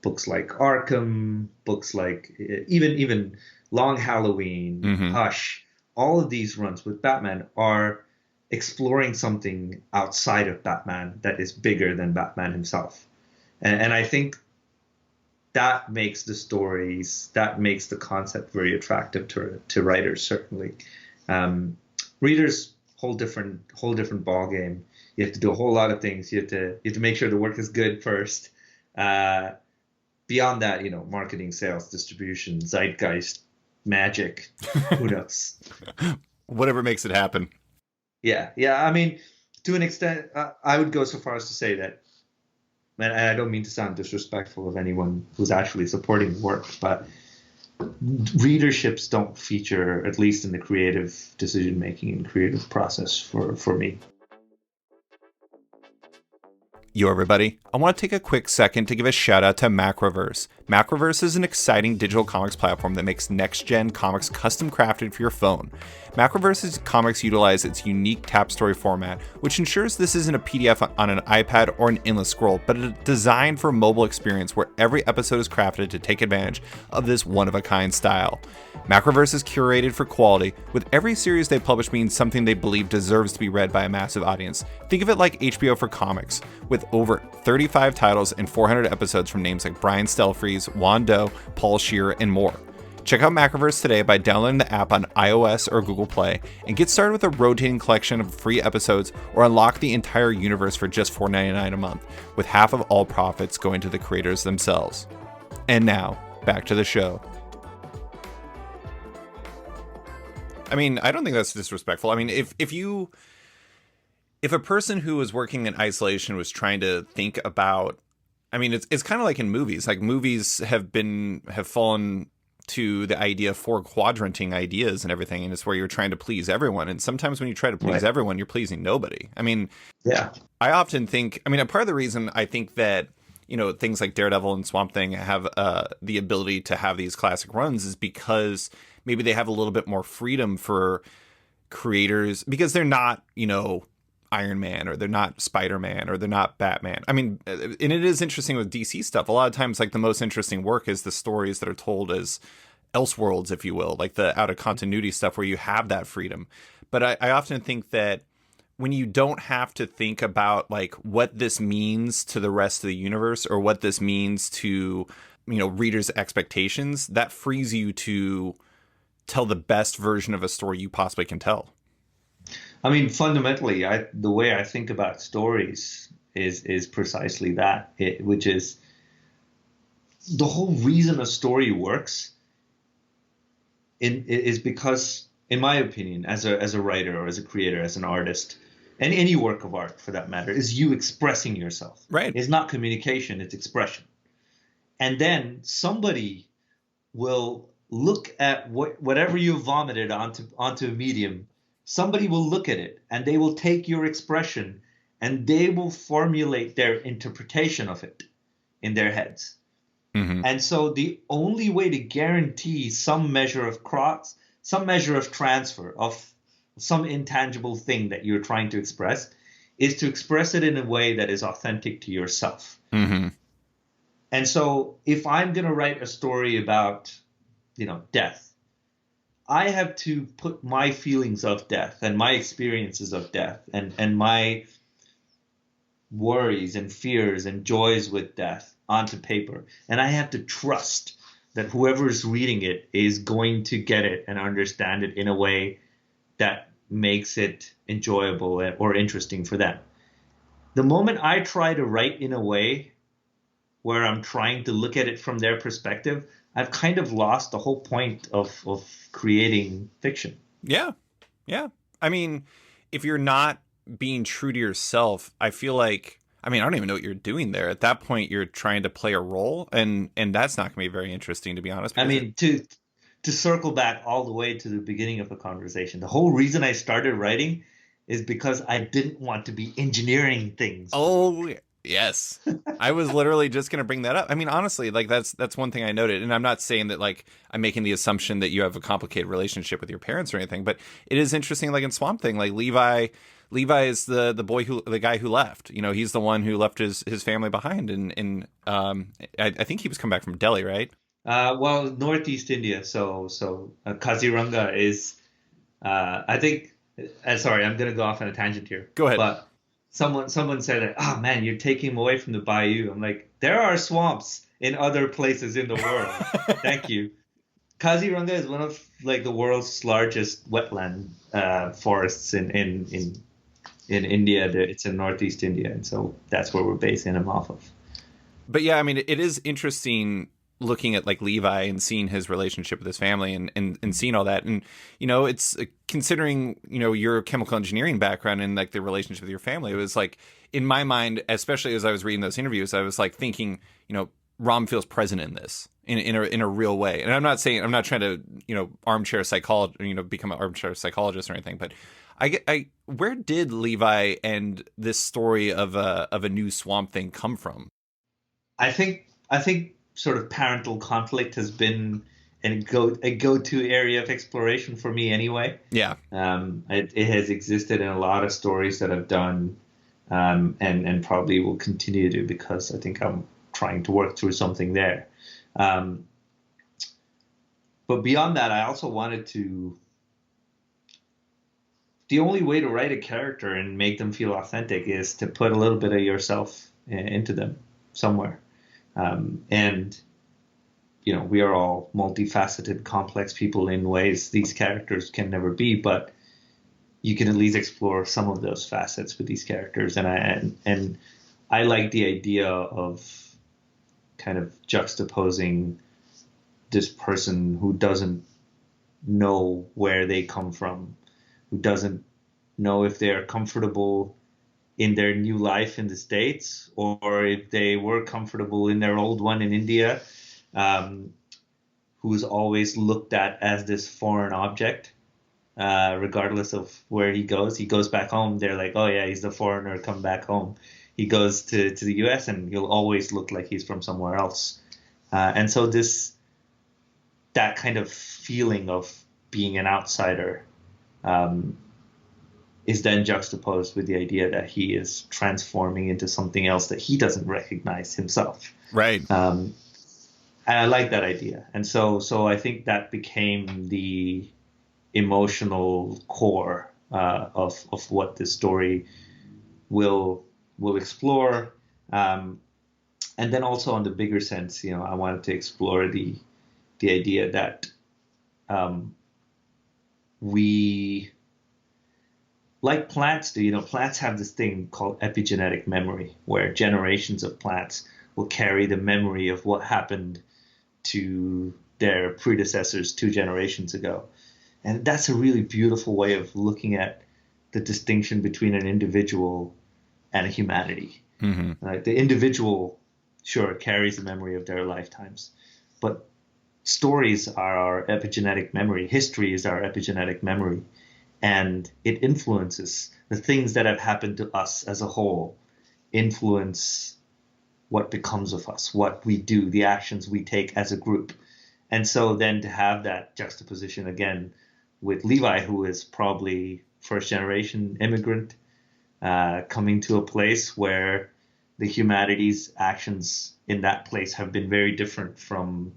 books like Arkham, books like even Long Halloween, Hush, all of these runs with Batman are exploring something outside of Batman that is bigger than Batman himself. And I think that makes the stories, that makes the concept very attractive to writers, certainly. Readers, whole different ball game. You have to do a whole lot of things. You have to make sure the work is good first. Beyond that, you know, marketing, sales, distribution, zeitgeist, magic, who knows? Whatever makes it happen. Yeah. I mean, to an extent, I would go so far as to say that, and I don't mean to sound disrespectful of anyone who's actually supporting the work, but readerships don't feature, at least in the creative decision-making and creative process for me. Yo, everybody. I want to take a quick second to give a shout out to Macroverse. Macroverse is an exciting digital comics platform that makes next-gen comics custom crafted for your phone. Macroverse's comics utilize its unique tap story format, which ensures this isn't a PDF on an iPad or an endless scroll, but a designed for a mobile experience where every episode is crafted to take advantage of this one-of-a-kind style. Macroverse is curated for quality, with every series they publish being something they believe deserves to be read by a massive audience. Think of it like HBO for comics, with over 35 titles and 400 episodes from names like Brian Stelfreeze, Juan Doe, Paul Scheer, and more. Check out Macroverse today by downloading the app on iOS or Google Play and get started with a rotating collection of free episodes or unlock the entire universe for just $4.99 a month, with half of all profits going to the creators themselves. And now, back to the show. I mean, I don't think that's disrespectful. I mean, if a person who was working in isolation was trying to think about, I mean, it's kind of like in movies. Like movies have fallen to the idea of four quadranting ideas and everything, and it's where you're trying to please everyone. And sometimes when you try to please everyone, you're pleasing nobody. I mean, yeah. I often think, a part of the reason I think that, you know, things like Daredevil and Swamp Thing have the ability to have these classic runs is because maybe they have a little bit more freedom for creators because they're not, you know, Iron Man or they're not Spider-Man or they're not Batman. I mean, and it is interesting with DC stuff. A lot of times, like the most interesting work is the stories that are told as Elseworlds, if you will, like the out of continuity stuff where you have that freedom. But I often think that when you don't have to think about like what this means to the rest of the universe or what this means to, you know, readers' expectations, that frees you to tell the best version of a story you possibly can tell. I mean, fundamentally, the way I think about stories is precisely that, which is the whole reason a story works is because, in my opinion, as a writer or as a creator, as an artist, and any work of art for that matter, is you expressing yourself. Right. It's not communication, it's expression. And then somebody will look at whatever you vomited onto a medium. Somebody will look at it and they will take your expression and they will formulate their interpretation of it in their heads. Hmm. And so the only way to guarantee some measure of some measure of transfer of some intangible thing that you're trying to express is to express it in a way that is authentic to yourself. Hmm. And so if I'm going to write a story about, death, I have to put my feelings of death and my experiences of death and my worries and fears and joys with death onto paper. And I have to trust that whoever is reading it is going to get it and understand it in a way that makes it enjoyable or interesting for them. The moment I try to write in a way where I'm trying to look at it from their perspective, I've kind of lost the whole point of creating fiction. Yeah. Yeah. I mean, if you're not being true to yourself, I feel like, I mean, I don't even know what you're doing there. At that point, you're trying to play a role, and that's not going to be very interesting, to be honest, I because mean, to circle back all the way to the beginning of the conversation, the whole reason I started writing is because I didn't want to be engineering things for oh, work. yes. I was literally just going to bring that up. I mean, honestly, like that's one thing I noted, and I'm not saying that like I'm making the assumption that you have a complicated relationship with your parents or anything, but it is interesting. Like in Swamp Thing, like Levi is the guy who left. You know, he's the one who left his family behind, and I think he was coming back from Delhi, right? Well, Northeast India. So Kaziranga is, I think. Sorry, I'm gonna go off on a tangent here, Go ahead. but someone said that, oh man, you're taking him away from the bayou. I'm like, there are swamps in other places in the world. Thank you. Kaziranga is one of like the world's largest wetland forests in India. It's in Northeast India, and so that's where we're basing him off of. But yeah, I mean, it is interesting looking at like Levi and seeing his relationship with his family and seeing all that. And, you know, it's considering, you know, your chemical engineering background and like the relationship with your family. It was like, in my mind, especially as I was reading those interviews, I was like thinking, you know, Rom feels present in this in a real way. And I'm not saying, I'm not trying to, you know, armchair psychologist, you know, become an armchair psychologist or anything, but where did Levi and this story of a new Swamp Thing come from? I think sort of parental conflict has been a go-to area of exploration for me anyway. Yeah. It has existed in a lot of stories that I've done, and probably will continue to because I think I'm trying to work through something there. Um, but beyond that, I also wanted to. The only way to write a character and make them feel authentic is to put a little bit of yourself into them somewhere. And we are all multifaceted, complex people in ways these characters can never be, but you can at least explore some of those facets with these characters. And I like the idea of kind of juxtaposing this person who doesn't know where they come from, who doesn't know if they're comfortable in their new life in the States or if they were comfortable in their old one in India, um, who's always looked at as this foreign object, regardless of where he goes. He goes back home, they're like, oh yeah, he's the foreigner, come back home. He goes to the US and he'll always look like he's from somewhere else. And so that kind of feeling of being an outsider um, is then juxtaposed with the idea that he is transforming into something else that he doesn't recognize himself. Right. And I like that idea. And so I think that became the emotional core of what this story will explore. And then also on the bigger sense, I wanted to explore the idea that we, like plants do, plants have this thing called epigenetic memory, where generations of plants will carry the memory of what happened to their predecessors 2 generations ago. And that's a really beautiful way of looking at the distinction between an individual and a humanity. Mm-hmm. Right? The individual, sure, carries the memory of their lifetimes, but stories are our epigenetic memory. History is our epigenetic memory, and it influences the things that have happened to us as a whole, influence what becomes of us, what we do, the actions we take as a group. And so then to have that juxtaposition again with Levi, who is probably first generation immigrant, coming to a place where the humanities actions in that place have been very different from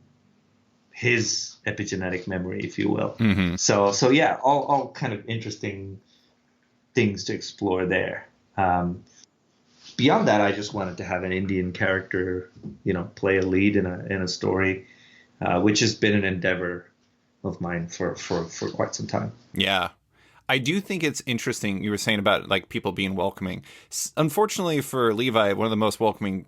his epigenetic memory, if you will. Mm-hmm. So yeah, all kind of interesting things to explore there. Beyond that, I just wanted to have an Indian character, play a lead in a story, which has been an endeavor of mine for quite some time. Yeah. I do think it's interesting. You were saying about like people being welcoming. Unfortunately for Levi, one of the most welcoming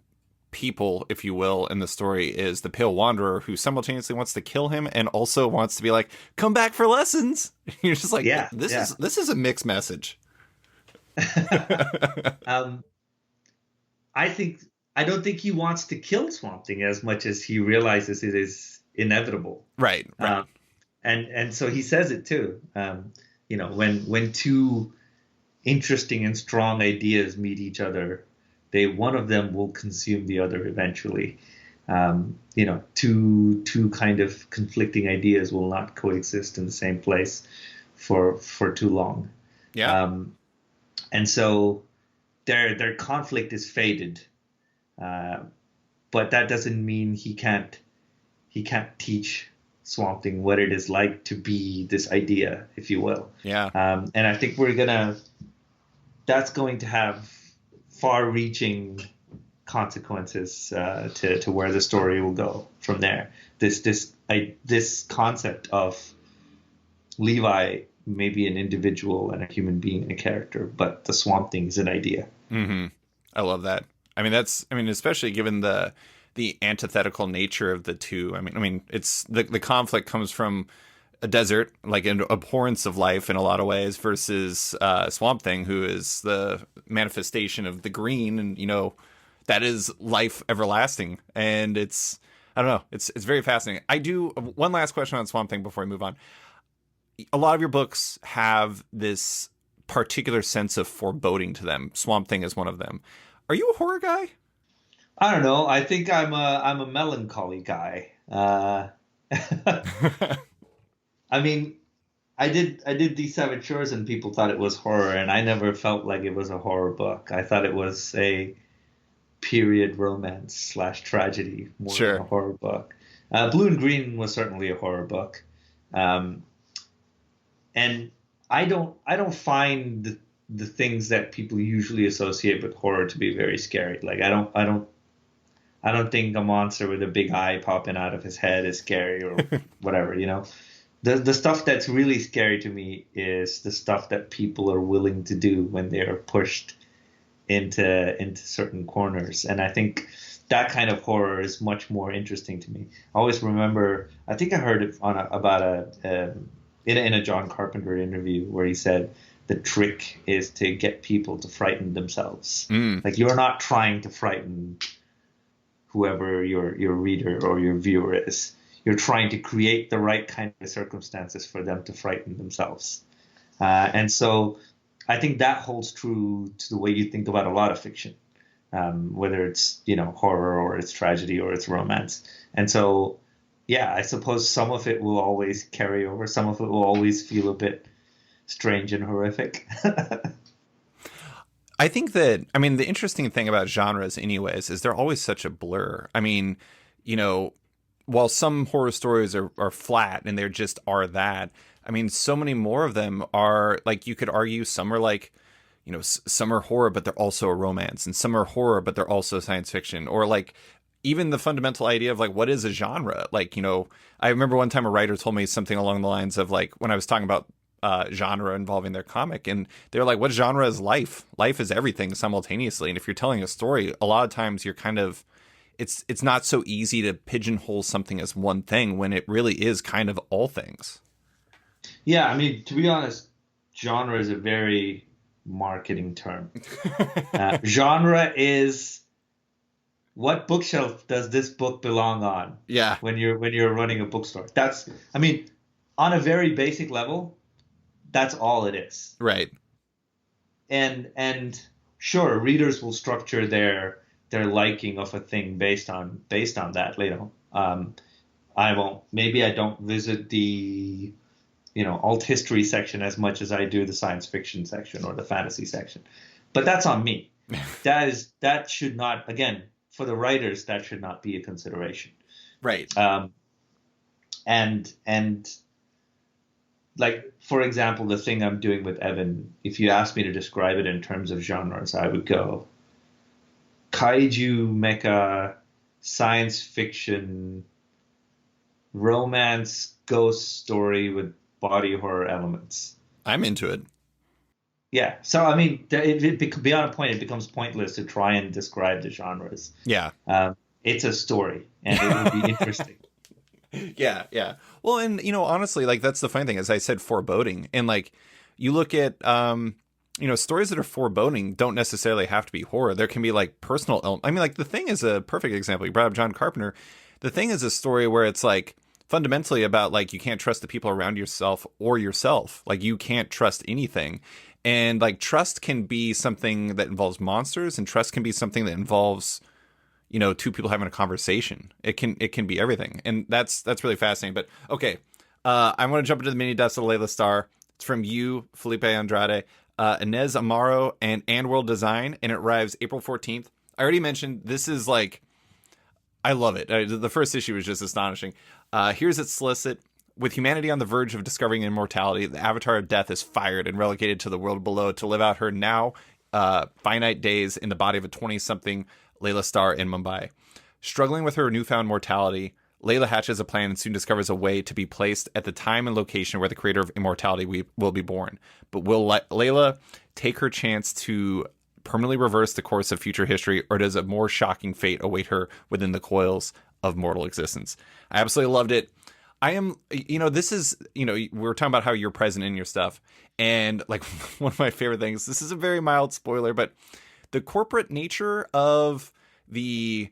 people, if you will, in the story is the Pale Wanderer, who simultaneously wants to kill him and also wants to be like, come back for lessons. You're just like, this is a mixed message. I don't think he wants to kill Swamp Thing as much as he realizes it is inevitable. Right. And so he says it too. When two interesting and strong ideas meet each other, one of them will consume the other eventually. Two kind of conflicting ideas will not coexist in the same place for too long. Yeah. And so their conflict is fated, but that doesn't mean he can't teach Swamp Thing what it is like to be this idea, if you will. Yeah. And I think that's going to have far-reaching consequences to where the story will go from there. This concept of Levi may be an individual and a human being and a character, but the Swamp Thing is an idea. Mm-hmm. I love that. I mean, especially given the antithetical nature of the two. I mean, it's the conflict comes from a desert, like an abhorrence of life in a lot of ways, versus Swamp Thing, who is the manifestation of the green, and that is life everlasting. And I don't know, it's very fascinating. I do one last question on Swamp Thing before we move on. A lot of your books have this particular sense of foreboding to them. Swamp Thing is one of them. Are you a horror guy? I don't know. I think I'm a melancholy guy. I mean, I did These Seven Shores and people thought it was horror, and I never felt like it was a horror book. I thought it was a period romance / tragedy more than a horror book. Blue and Green was certainly a horror book. And I don't find the things that people usually associate with horror to be very scary. Like I don't think a monster with a big eye popping out of his head is scary or whatever, The stuff that's really scary to me is the stuff that people are willing to do when they are pushed into certain corners. And I think that kind of horror is much more interesting to me. I always remember, I think I heard it in a John Carpenter interview where he said the trick is to get people to frighten themselves. Like you're not trying to frighten whoever your reader or your viewer is. You're trying to create the right kind of circumstances for them to frighten themselves. And so I think that holds true to the way you think about a lot of fiction, whether it's, horror or it's tragedy or it's romance. And so, yeah, I suppose some of it will always carry over. Some of it will always feel a bit strange and horrific. I think that, the interesting thing about genres anyways is they're always such a blur. While some horror stories are flat and they just are that, so many more of them are, like, you could argue some are like, some are horror, but they're also a romance, and some are horror, but they're also science fiction, or like even the fundamental idea of like, what is a genre? Like, I remember one time a writer told me something along the lines of like, when I was talking about genre involving their comic, and they were like, what genre is life? Life is everything simultaneously. And if you're telling a story, a lot of times you're kind of, it's not so easy to pigeonhole something as one thing when it really is kind of all things. Yeah, to be honest, genre is a very marketing term. Genre is what bookshelf does this book belong on? Yeah. When you're running a bookstore. That's on a very basic level, that's all it is. Right. And sure, readers will structure their their liking of a thing based on that. I won't. Maybe I don't visit the alt history section as much as I do the science fiction section or the fantasy section, but that's on me. That should not, again, for the writers, that should not be a consideration. Right. And like, for example, the thing I'm doing with Evan, if you ask me to describe it in terms of genres, I would go kaiju, mecha, science fiction, romance, ghost story with body horror elements. I'm into it. Yeah. So, I mean, beyond a point, it becomes pointless to try and describe the genres. Yeah. It's a story, and it will be interesting. Yeah, yeah. Well, and honestly, like that's the funny thing, as I said, foreboding, and like you look at stories that are foreboding don't necessarily have to be horror. There can be like personal I mean, like The Thing is a perfect example. You brought up John Carpenter. The Thing is a story where it's like fundamentally about like you can't trust the people around yourself or yourself. Like you can't trust anything. And like trust can be something that involves monsters, and trust can be something that involves two people having a conversation. It can be everything, and that's really fascinating. But okay, I want to jump into the mini deaths of Laila Starr. It's from you, Filipe Andrade, Inez Amaro, and World Design, and it arrives April 14th. I already mentioned this is like, I love it. The first issue was just astonishing. Here's its solicit. With humanity on the verge of discovering immortality, the avatar of death is fired and relegated to the world below to live out her now finite days in the body of a 20-something Laila Starr in Mumbai. Struggling with her newfound mortality, Laila hatches a plan and soon discovers a way to be placed at the time and location where the creator of immortality will be born. But will Laila take her chance to permanently reverse the course of future history, or does a more shocking fate await her within the coils of mortal existence? I absolutely loved it. I am, this is, we're talking about how you're present in your stuff. And like one of my favorite things, this is a very mild spoiler, but the corporate nature of the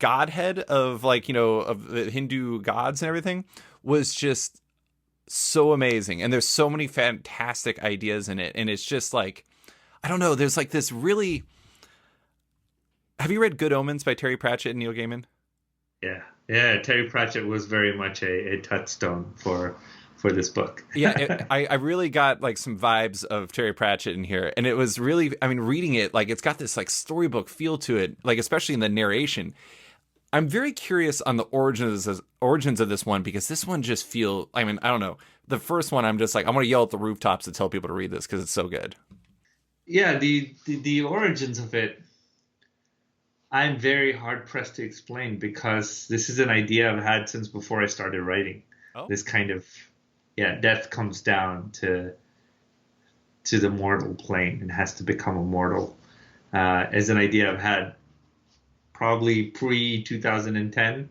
godhead of of the Hindu gods and everything was just so amazing. And there's so many fantastic ideas in it. And it's just like, I don't know, there's like this really, have you read Good Omens by Terry Pratchett and Neil Gaiman? Yeah. Terry Pratchett was very much a touchstone for this book. I really got like some vibes of Terry Pratchett in here, and it was really, I mean, reading it, like it's got this like storybook feel to it, like especially in the narration. I'm very curious on the origins of this one, because this one just feel, I mean, I don't know. The first one, I'm just like, I want to yell at the rooftops to tell people to read this because it's so good. Yeah, the origins of it, I'm very hard pressed to explain, because this is an idea I've had since before I started writing. Oh. This kind of, death comes down to the mortal plane and has to become immortal. As an idea I've had probably pre-2010,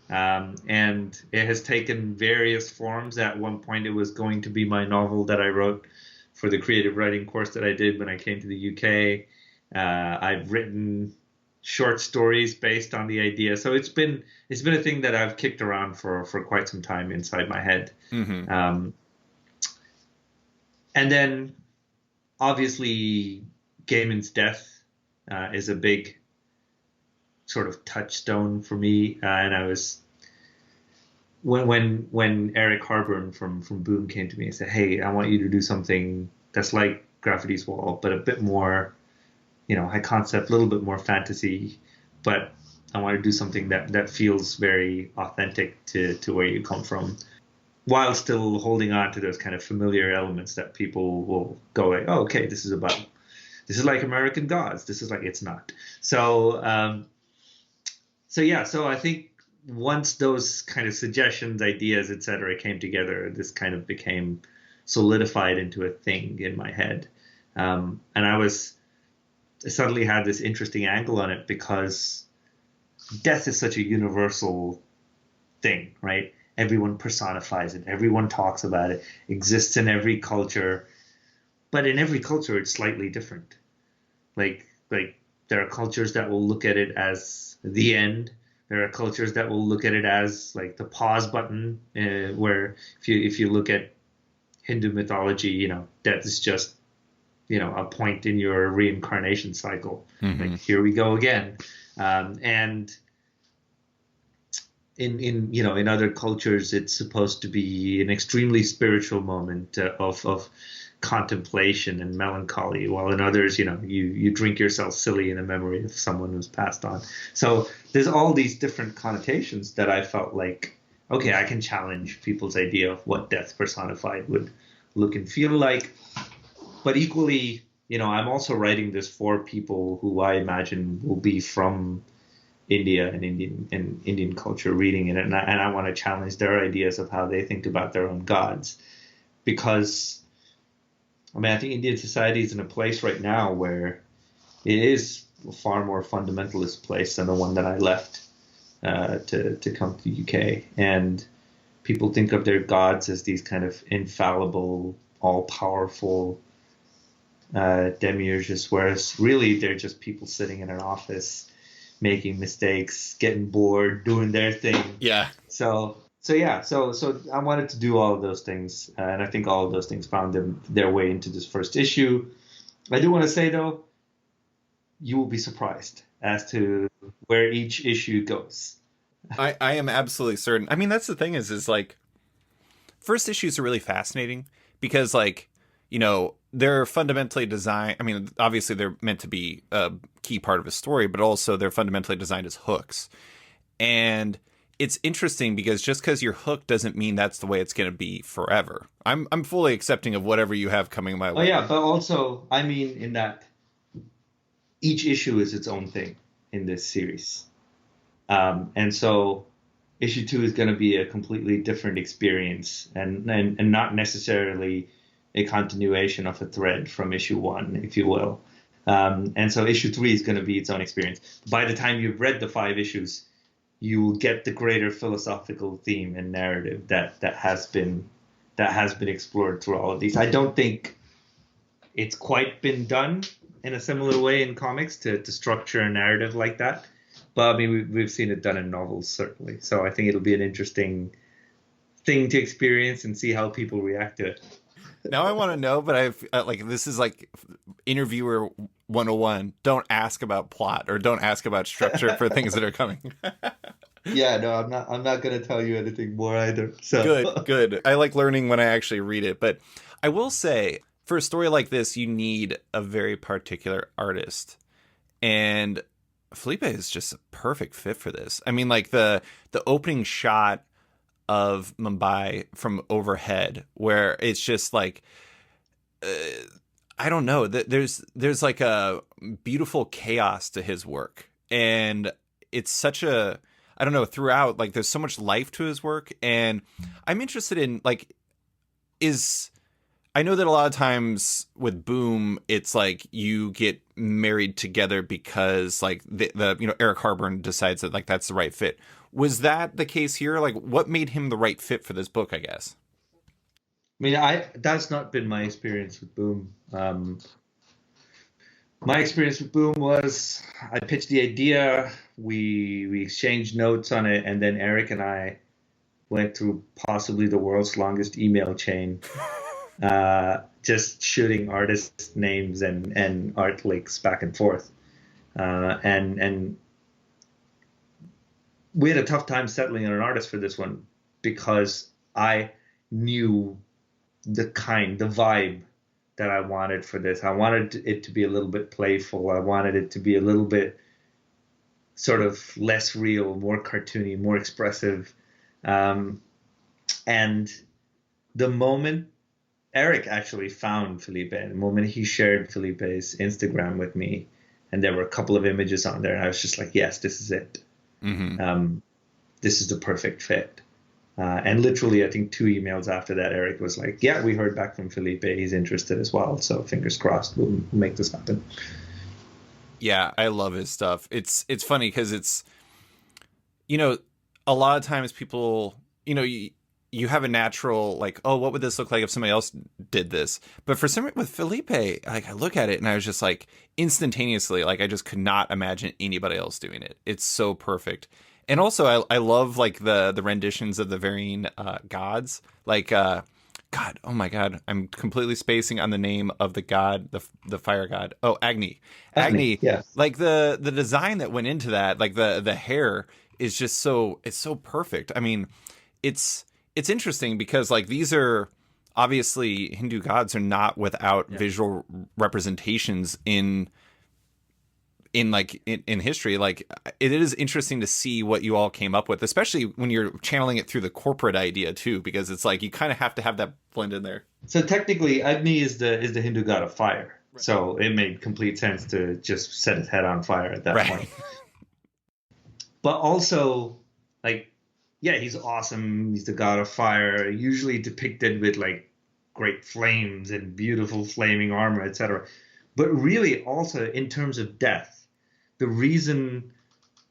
and it has taken various forms. At one point, it was going to be my novel that I wrote for the creative writing course that I did when I came to the UK. I've written short stories based on the idea, so it's been a thing that I've kicked around for quite some time inside my head. Mm-hmm. And then obviously Gaiman's death is a big sort of touchstone for me, and I was when Eric Harburn from Boom came to me and said, "Hey, I want you to do something that's like Gravity's Wall, but a bit more, high concept, a little bit more fantasy, but I want to do something that feels very authentic to where you come from, while still holding on to those kind of familiar elements that people will go like, oh, okay, this is like American Gods. This is like, it's not." So I think once those kind of suggestions, ideas, etc., came together, this kind of became solidified into a thing in my head. And I suddenly had this interesting angle on it, because death is such a universal thing, right? Everyone personifies it. Everyone talks about it. Exists in every culture. But in every culture, it's slightly different. Like there are cultures that will look at it as the end. There are cultures that will look at it as like the pause button, where if you look at Hindu mythology, death is just a point in your reincarnation cycle. Mm-hmm. Like, here we go again. And in other cultures, it's supposed to be an extremely spiritual moment of contemplation and melancholy, while in others, you drink yourself silly in the memory of someone who's passed on. So there's all these different connotations that I felt like, okay, I can challenge people's idea of what death personified would look and feel like. But equally, I'm also writing this for people who I imagine will be from India and Indian culture reading it, and I want to challenge their ideas of how they think about their own gods, because I think Indian society is in a place right now where it is a far more fundamentalist place than the one that I left to come to the UK, and people think of their gods as these kind of infallible, all-powerful demiurges, whereas really they're just people sitting in an office making mistakes, getting bored, doing their thing. Yeah. So I wanted to do all of those things, and I think all of those things found their way into this first issue. I do want to say, though, you will be surprised as to where each issue goes. I am absolutely certain. I mean, that's the thing is like, first issues are really fascinating because, like, they're fundamentally designed. I mean, obviously they're meant to be a key part of a story, but also they're fundamentally designed as hooks. And it's interesting because just because you're hooked doesn't mean that's the way it's going to be forever. I'm fully accepting of whatever you have coming my way. Oh yeah, but also, I mean, in that each issue is its own thing in this series. And so issue 2 is going to be a completely different experience and not necessarily a continuation of a thread from issue 1, if you will. And so issue 3 is going to be its own experience. By the time you've read the 5 issues, you will get the greater philosophical theme and narrative that has been explored through all of these. I don't think it's quite been done in a similar way in comics to structure a narrative like that. But I mean, we've seen it done in novels, certainly. So I think it'll be an interesting thing to experience and see how people react to it. Now I want to know, but I've like, this is like interviewer 101. Don't ask about plot or don't ask about structure for things that are coming. Yeah, no, I'm not going to tell you anything more either. So Good. I like learning when I actually read it, but I will say for a story like this, you need a very particular artist, and Filipe is just a perfect fit for this. I mean, like the opening shot of Mumbai from overhead, where it's just like, I don't know, there's like a beautiful chaos to his work, and it's such a, I don't know, throughout, like there's so much life to his work, and I'm interested in like, I know that a lot of times with Boom, it's like you get married together because like the Eric Harburn decides that like that's the right fit. Was that the case here? Like, what made him the right fit for this book, I guess? I mean, that's not been my experience with Boom. My experience with Boom was I pitched the idea, we exchanged notes on it, and then Eric and I went through possibly the world's longest email chain, just shooting artist names and art links back and forth. And we had a tough time settling on an artist for this one because I knew the vibe that I wanted for this. I wanted it to be a little bit playful. I wanted it to be a little bit sort of less real, more cartoony, more expressive. And the moment Eric actually found Filipe, the moment he shared Filipe's Instagram with me, and there were a couple of images on there, and I was just like, yes, this is it. Mm-hmm. This is the perfect fit. And literally, I think 2 emails after that, Eric was like, yeah, we heard back from Filipe. He's interested as well. So fingers crossed, we'll make this happen. Yeah, I love his stuff. It's funny because it's, a lot of times people, you have a natural like, oh, what would this look like if somebody else did this? But for some, with Filipe, like I look at it and I was just like instantaneously, like I just could not imagine anybody else doing it. It's so perfect. And also I love like the renditions of the varying gods. Like God, oh my God, I'm completely spacing on the name of the god, the fire god. Oh, Agni. Agni, Agni, yes. like the design that went into that, like the hair is just so it's so perfect. I mean, it's interesting because like these are obviously Hindu gods are not without Yeah. visual representations in history. Like it is interesting to see what you all came up with, especially when you're channeling it through the corporate idea too, because it's like you kind of have to have that blend in there. So technically, Agni is the Hindu god of fire. So it made complete sense to just set his head on fire at that Right. point. But also, like, yeah, he's awesome. He's the god of fire, usually depicted with like great flames and beautiful flaming armor, etc. But really, also in terms of death, the reason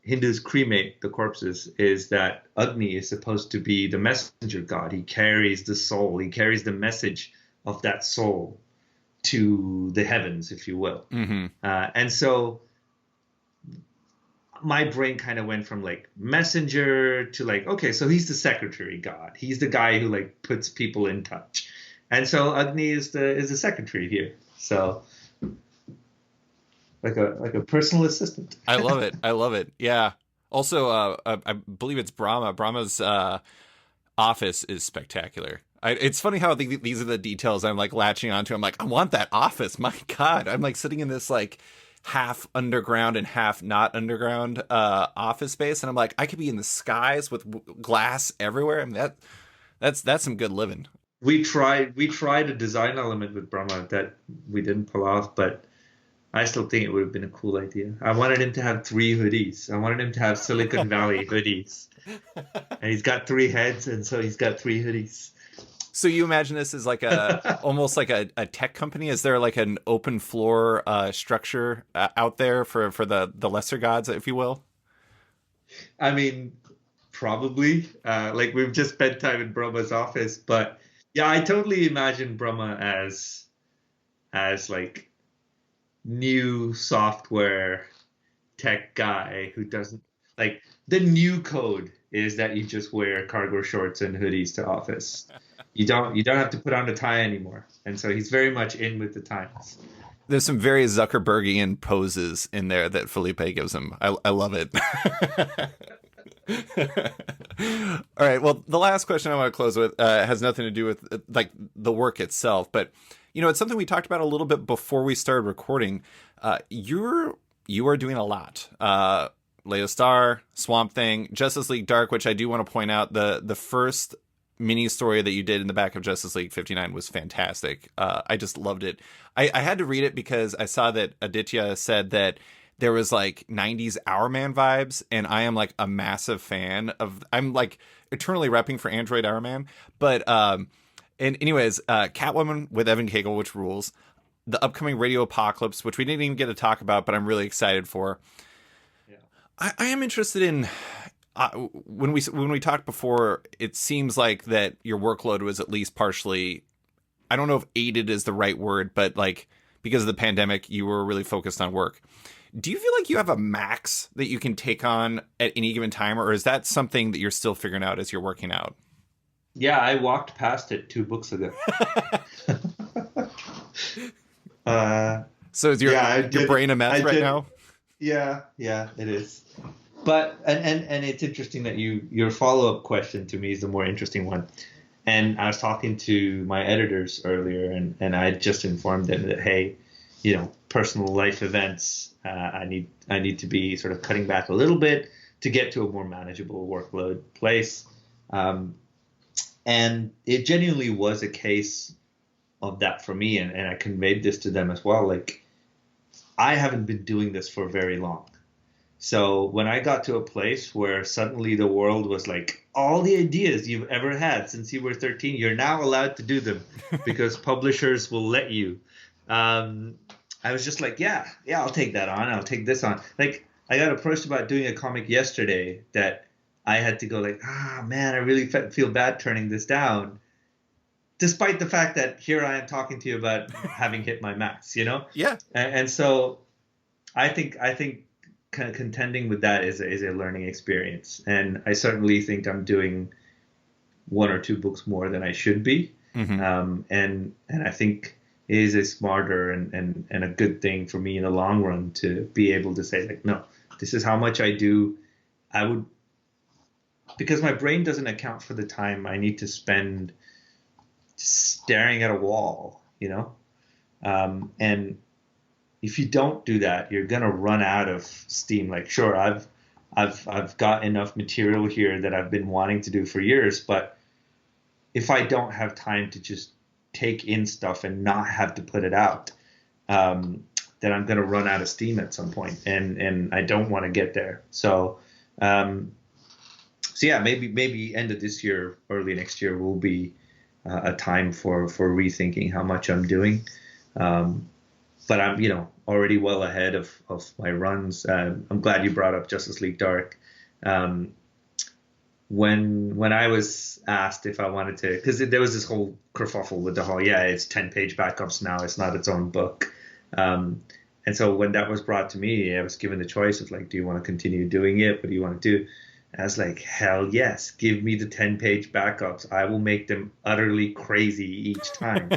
Hindus cremate the corpses is that Agni is supposed to be the messenger god. He carries the soul, he carries the message of that soul to the heavens, if you will. Mm-hmm. And so my brain kind of went from like messenger to like, okay, so he's the secretary god. He's the guy who like puts people in touch. And so Agni is the secretary here. So like a personal assistant. I love it. I love it. Yeah. Also, I believe it's Brahma. Brahma's office is spectacular. It's funny how these are the details I'm like latching onto. I'm like, I want that office. My God, I'm like sitting in this like half underground and half not underground office space, and I'm like, I could be in the skies with glass everywhere. I mean, that's some good living. We tried a design element with Brahma that we didn't pull off, but I still think it would have been a cool idea. I wanted him to have 3 hoodies. I wanted him to have Silicon Valley hoodies. And he's got 3 heads, and so he's got 3 hoodies. So you imagine this is like almost like a tech company? Is there like an open floor structure out there for the lesser gods, if you will? I mean, probably. Like we've just spent time in Brahma's office, but yeah, I totally imagine Brahma as like new software tech guy who doesn't like the new code is that you just wear cargo shorts and hoodies to office. You don't have to put on a tie anymore. And so he's very much in with the times. There's some very Zuckerbergian poses in there that Felipe gives him. I love it. All right. Well, the last question I want to close with has nothing to do with like the work itself, but you know, it's something we talked about a little bit before we started recording. You are doing a lot. Laila Starr, Swamp Thing, Justice League Dark, which I do want to point out the first mini story that you did in the back of Justice League 59 was fantastic. I just loved it. I had to read it because I saw that Aditya said that there was like 90s Hourman vibes, and I am like a massive fan of. I'm like eternally repping for Android Hourman, but and anyways, Catwoman with Evan Cagle, which rules. The upcoming Radio Apocalypse, which we didn't even get to talk about, but I'm really excited for. Yeah. I am interested in when we talked before. It seems like that your workload was at least partially. I don't know if aided is the right word, but like because of the pandemic, you were really focused on work. Do you feel like you have a max that you can take on at any given time, or is that something that you're still figuring out as you're working out? Yeah, I walked past it 2 books ago. So is your brain a mess right now? Yeah, it is. But and it's interesting that your follow-up question to me is the more interesting one. And I was talking to my editors earlier, and I just informed them that, hey, you know, personal life events, I need to be sort of cutting back a little bit to get to a more manageable workload place. And it genuinely was a case of that for me, and I conveyed this to them as well. Like, I haven't been doing this for very long. So when I got to a place where suddenly the world was like, all the ideas you've ever had since you were 13, you're now allowed to do them because publishers will let you. I was just like, yeah, I'll take that on. I'll take this on. Like, I got approached about doing a comic yesterday that I had to go like, man, I really feel bad turning this down. Despite the fact that here I am talking to you about having hit my max, you know? Yeah. And so I think kind of contending with that is a learning experience. And I certainly think I'm doing 1 or 2 books more than I should be. Hmm. And I think it is a smarter and a good thing for me in the long run to be able to say like, no, this is how much I do. I would, because my brain doesn't account for the time I need to spend staring at a wall, you know? And if you don't do that, you're gonna run out of steam. Like, sure, I've got enough material here that I've been wanting to do for years, but if I don't have time to just take in stuff and not have to put it out, um, then I'm gonna run out of steam at some point, and I don't want to get there. Um, so yeah, maybe end of this year, early next year will be a time for rethinking how much I'm doing. Um, but I'm, already well ahead of my runs. I'm glad you brought up Justice League Dark. Um, when I was asked if I wanted to, because there was this whole kerfuffle with the whole, yeah, it's 10-page backups now, it's not its own book. Um, and so when that was brought to me, I was given the choice of like, do you want to continue doing it? What do you want to do? And I was like, hell yes, give me the 10-page backups. I will make them utterly crazy each time.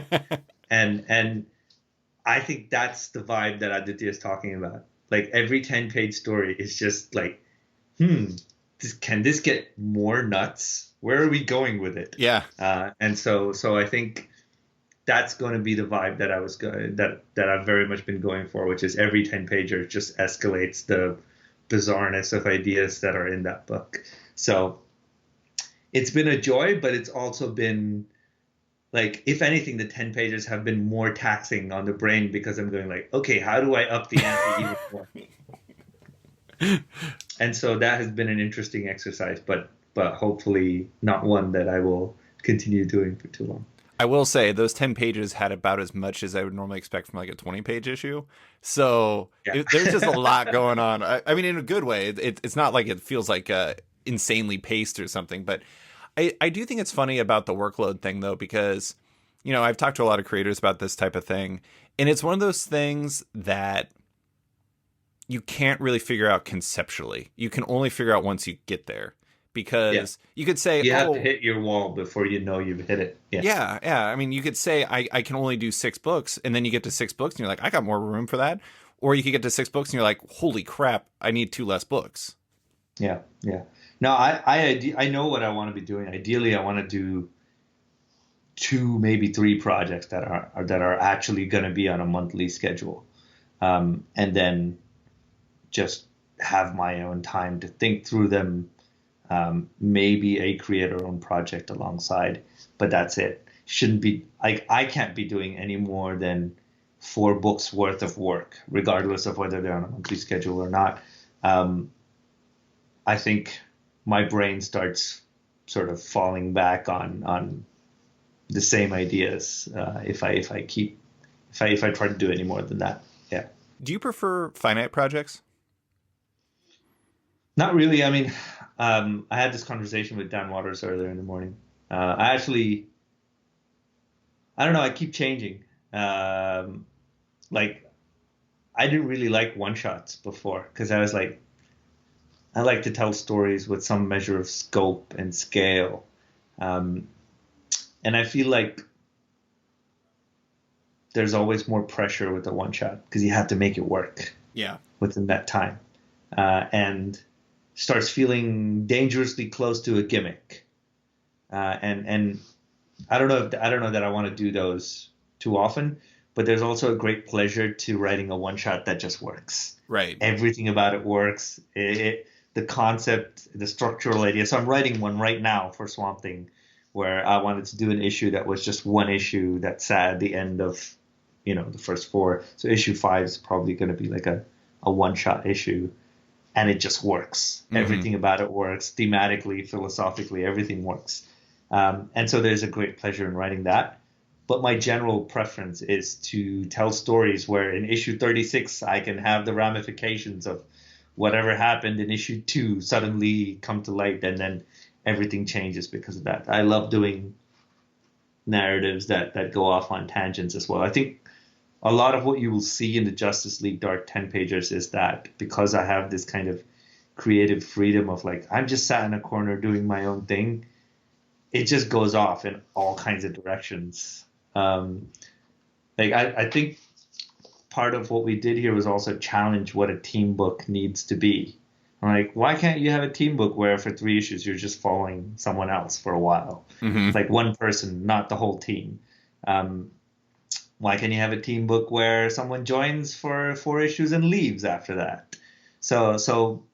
And I think that's the vibe that Aditya is talking about. Like every 10-page story is just like, can this get more nuts? Where are we going with it? Yeah. And so I think that's going to be the vibe that that I've very much been going for, which is every 10-pager just escalates the bizarreness of ideas that are in that book. So it's been a joy, but it's also been like, if anything, the 10 pages have been more taxing on the brain because I'm going like, okay, how do I up the ante even more? And so that has been an interesting exercise, but hopefully not one that I will continue doing for too long. I will say those 10 pages had about as much as I would normally expect from like a 20-page issue. So there's just a Yeah. lot going on. I mean, in a good way. It's not like it feels like insanely paced or something. But I do think it's funny about the workload thing, though, because, I've talked to a lot of creators about this type of thing. And it's one of those things that you can't really figure out conceptually. You can only figure out once you get there. Yeah. Because you could say, You have to oh, hit your wall before you know you've hit it. Yeah. yeah, yeah. I mean, you could say I can only do 6 books, and then you get to 6 books, and you're like, I got more room for that. Or you could get to 6 books, and you're like, holy crap, I need 2 less books. Yeah. Yeah. No, I know what I want to be doing. Ideally, I want to do 2, maybe 3 projects that are actually going to be on a monthly schedule, and then just have my own time to think through them. Maybe a creator-owned project alongside, but that's it. Shouldn't be like, I can't be doing any more than 4 books worth of work, regardless of whether they're on a monthly schedule or not. Um, I think my brain starts sort of falling back on the same ideas if I try to do any more than that. Yeah, Do you prefer finite projects? not really. I mean, I had this conversation with Dan Waters earlier in the morning. I don't know. I keep changing. Like, I didn't really like one shots before because I was like, I like to tell stories with some measure of scope and scale. Um, and I feel like there's always more pressure with a one shot because you have to make it work Yeah. within that time. And starts feeling dangerously close to a gimmick. And I don't know that I want to do those too often, but there's also a great pleasure to writing a one shot that just works. Right. Everything about it works. The concept, the structural idea. So I'm writing one right now for Swamp Thing, where I wanted to do an issue that was just one issue that sat at the end of, the first 4. So issue 5 is probably going to be like a one shot issue, and it just works. Mm-hmm. Everything about it works, thematically, philosophically, everything works. And so there's a great pleasure in writing that. But my general preference is to tell stories where in issue 36 I can have the ramifications of whatever happened in issue 2 suddenly come to light, and then everything changes because of that. I love doing narratives that go off on tangents as well. I think a lot of what you will see in the Justice League Dark 10 pagers is that because I have this kind of creative freedom of like, I'm just sat in a corner doing my own thing, it just goes off in all kinds of directions. I think part of what we did here was also challenge what a team book needs to be. Like, why can't you have a team book where for 3 issues you're just following someone else for a while? Mm-hmm. Like one person, not the whole team. Why can't you have a team book where someone joins for 4 issues and leaves after that? So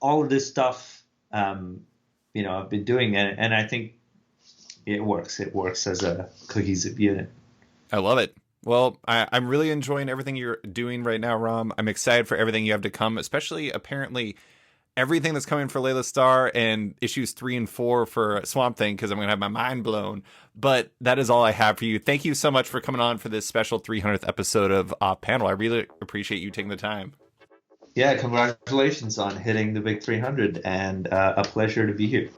all of this stuff, I've been doing, and I think it works. It works as a cohesive unit. I love it. Well, I'm really enjoying everything you're doing right now, Ram. I'm excited for everything you have to come, especially apparently everything that's coming for Laila Starr and issues 3 and 4 for Swamp Thing, because I'm going to have my mind blown. But that is all I have for you. Thank you so much for coming on for this special 300th episode of Off Panel. I really appreciate you taking the time. Yeah, congratulations on hitting the big 300, and a pleasure to be here.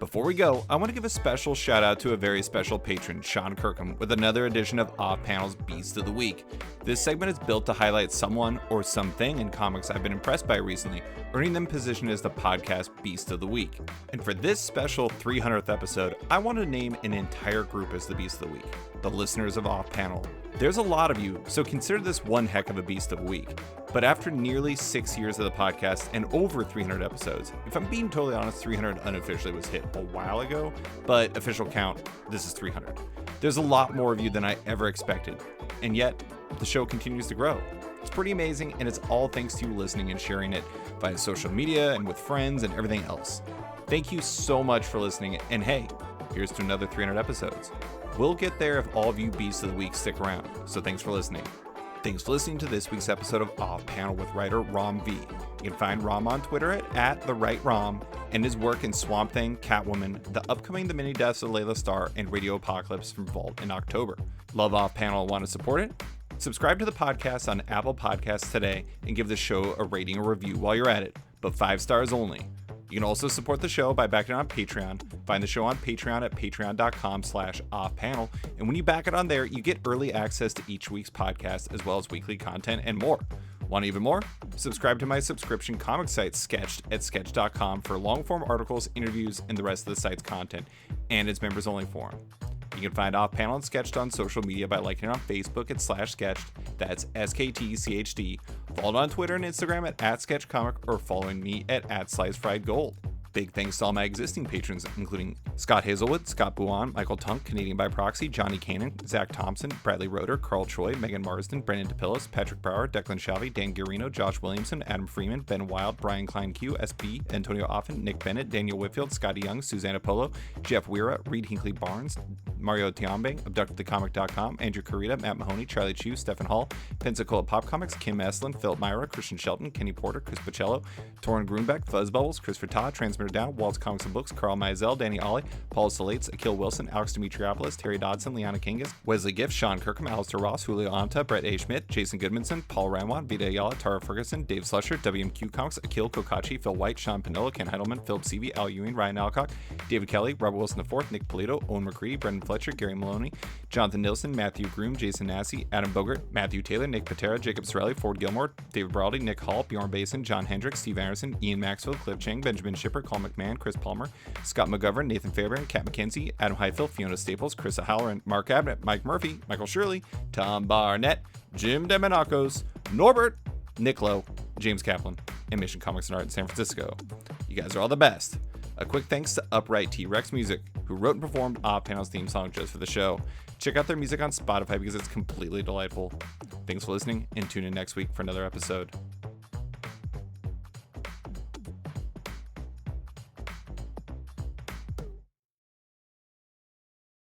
Before we go, I want to give a special shout out to a very special patron, Sean Kirkham, with another edition of Off Panel's Beast of the Week. This segment is built to highlight someone or something in comics I've been impressed by recently, earning them position as the podcast Beast of the Week. And for this special 300th episode, I want to name an entire group as the Beast of the Week, the listeners of Off Panel. There's a lot of you, so consider this one heck of a Beast of a Week. But after nearly 6 years of the podcast and over 300 episodes, if I'm being totally honest, 300 unofficially was hit a while ago, but official count, this is 300. There's a lot more of you than I ever expected, and yet the show continues to grow. It's pretty amazing, and it's all thanks to you listening and sharing it via social media and with friends and everything else. Thank you so much for listening, and hey, here's to another 300 episodes. We'll get there if all of you Beasts of the Week stick around, so thanks for listening. Thanks for listening to this week's episode of Off Panel with writer Ram V. You can find Ram on Twitter at @TheRightRam, and his work in Swamp Thing, Catwoman, the upcoming The Mini Deaths of Laila Starr, and Radio Apocalypse from Vault in October. Love Off Panel and want to support it? Subscribe to the podcast on Apple Podcasts today and give the show a rating or review while you're at it, but 5 stars only. You can also support the show by backing it on Patreon. Find the show on Patreon at patreon.com/offpanel. And when you back it on there, you get early access to each week's podcast, as well as weekly content and more. Want even more? Subscribe to my subscription comic site, Sketched, at sketch.com for long-form articles, interviews, and the rest of the site's content, and its members-only forum. You can find Off Panel and Sketched on social media by liking it on Facebook at /Sketched, that's SKTCHD, follow on Twitter and Instagram at @SketchComic, or following me at @SliceFriedGold. Big thanks to all my existing patrons, including Scott Hazelwood, Scott Buon, Michael Tunk, Canadian by Proxy, Johnny Cannon, Zach Thompson, Bradley Roeder, Carl Choi, Megan Marsden, Brendan DePillis, Patrick Brower, Declan Shalvey, Dan Guarino, Josh Williamson, Adam Freeman, Ben Wild, Brian Klein Q, SB, Antonio Offen, Nick Bennett, Daniel Whitfield, Scotty Young, Susanna Polo, Jeff Weira, Reed Hinkley Barnes, Mario Tiambe, AbductedTheComic.com, Andrew Carita, Matt Mahoney, Charlie Chu, Stephen Hall, Pensacola Pop Comics, Kim Eslin, Philip Myra, Christian Shelton, Kenny Porter, Chris Pacello, Torrin Grunbeck, Fuzz Bubbles, Christopher Todd, Transmitter Down, Walt's Comics and Books, Carl Mizell, Danny Ollie, Paul Salates, Akil Wilson, Alex Dimitriopoulos, Terry Dodson, Liana Kingus, Wesley Gift, Sean Kirkham, Alistair Ross, Julio Anta, Brett A. Schmidt, Jason Goodmanson, Paul Ranwan, Vita Ayala, Tara Ferguson, Dave Slusher, WMQ Comics, Akil Kokachi, Phil White, Sean Panola, Ken Heidelman, Philip Seavey, Al Ewing, Ryan Alcock, David Kelly, Robert Wilson IV, Nick Polito, Owen McCready, Brendan Fletcher, Gary Maloney, Jonathan Nilsson, Matthew Groom, Jason Massey, Adam Bogart, Matthew Taylor, Nick Patera, Jacob Sorelli, Ford Gilmore, David Braldy, Nick Hall, Bjorn Basin, John Hendricks, Steve Anderson, Ian Maxwell, Cliff Chang, Benjamin Shipper, Colin McMahon, Chris Palmer, Scott McGovern, Nathan Fairbairn, Kat McKenzie, Adam Highfield, Fiona Staples, Chris Halloran, Mark Abnett, Mike Murphy, Michael Shirley, Tom Barnett, Jim Demonacos, Norbert, Nick Lowe, James Kaplan, and Mission Comics and Art in San Francisco. You guys are all the best. A quick thanks to Upright T-Rex Music, who wrote and performed Off Panel's theme song just for the show. Check out their music on Spotify because it's completely delightful. Thanks for listening, and tune in next week for another episode.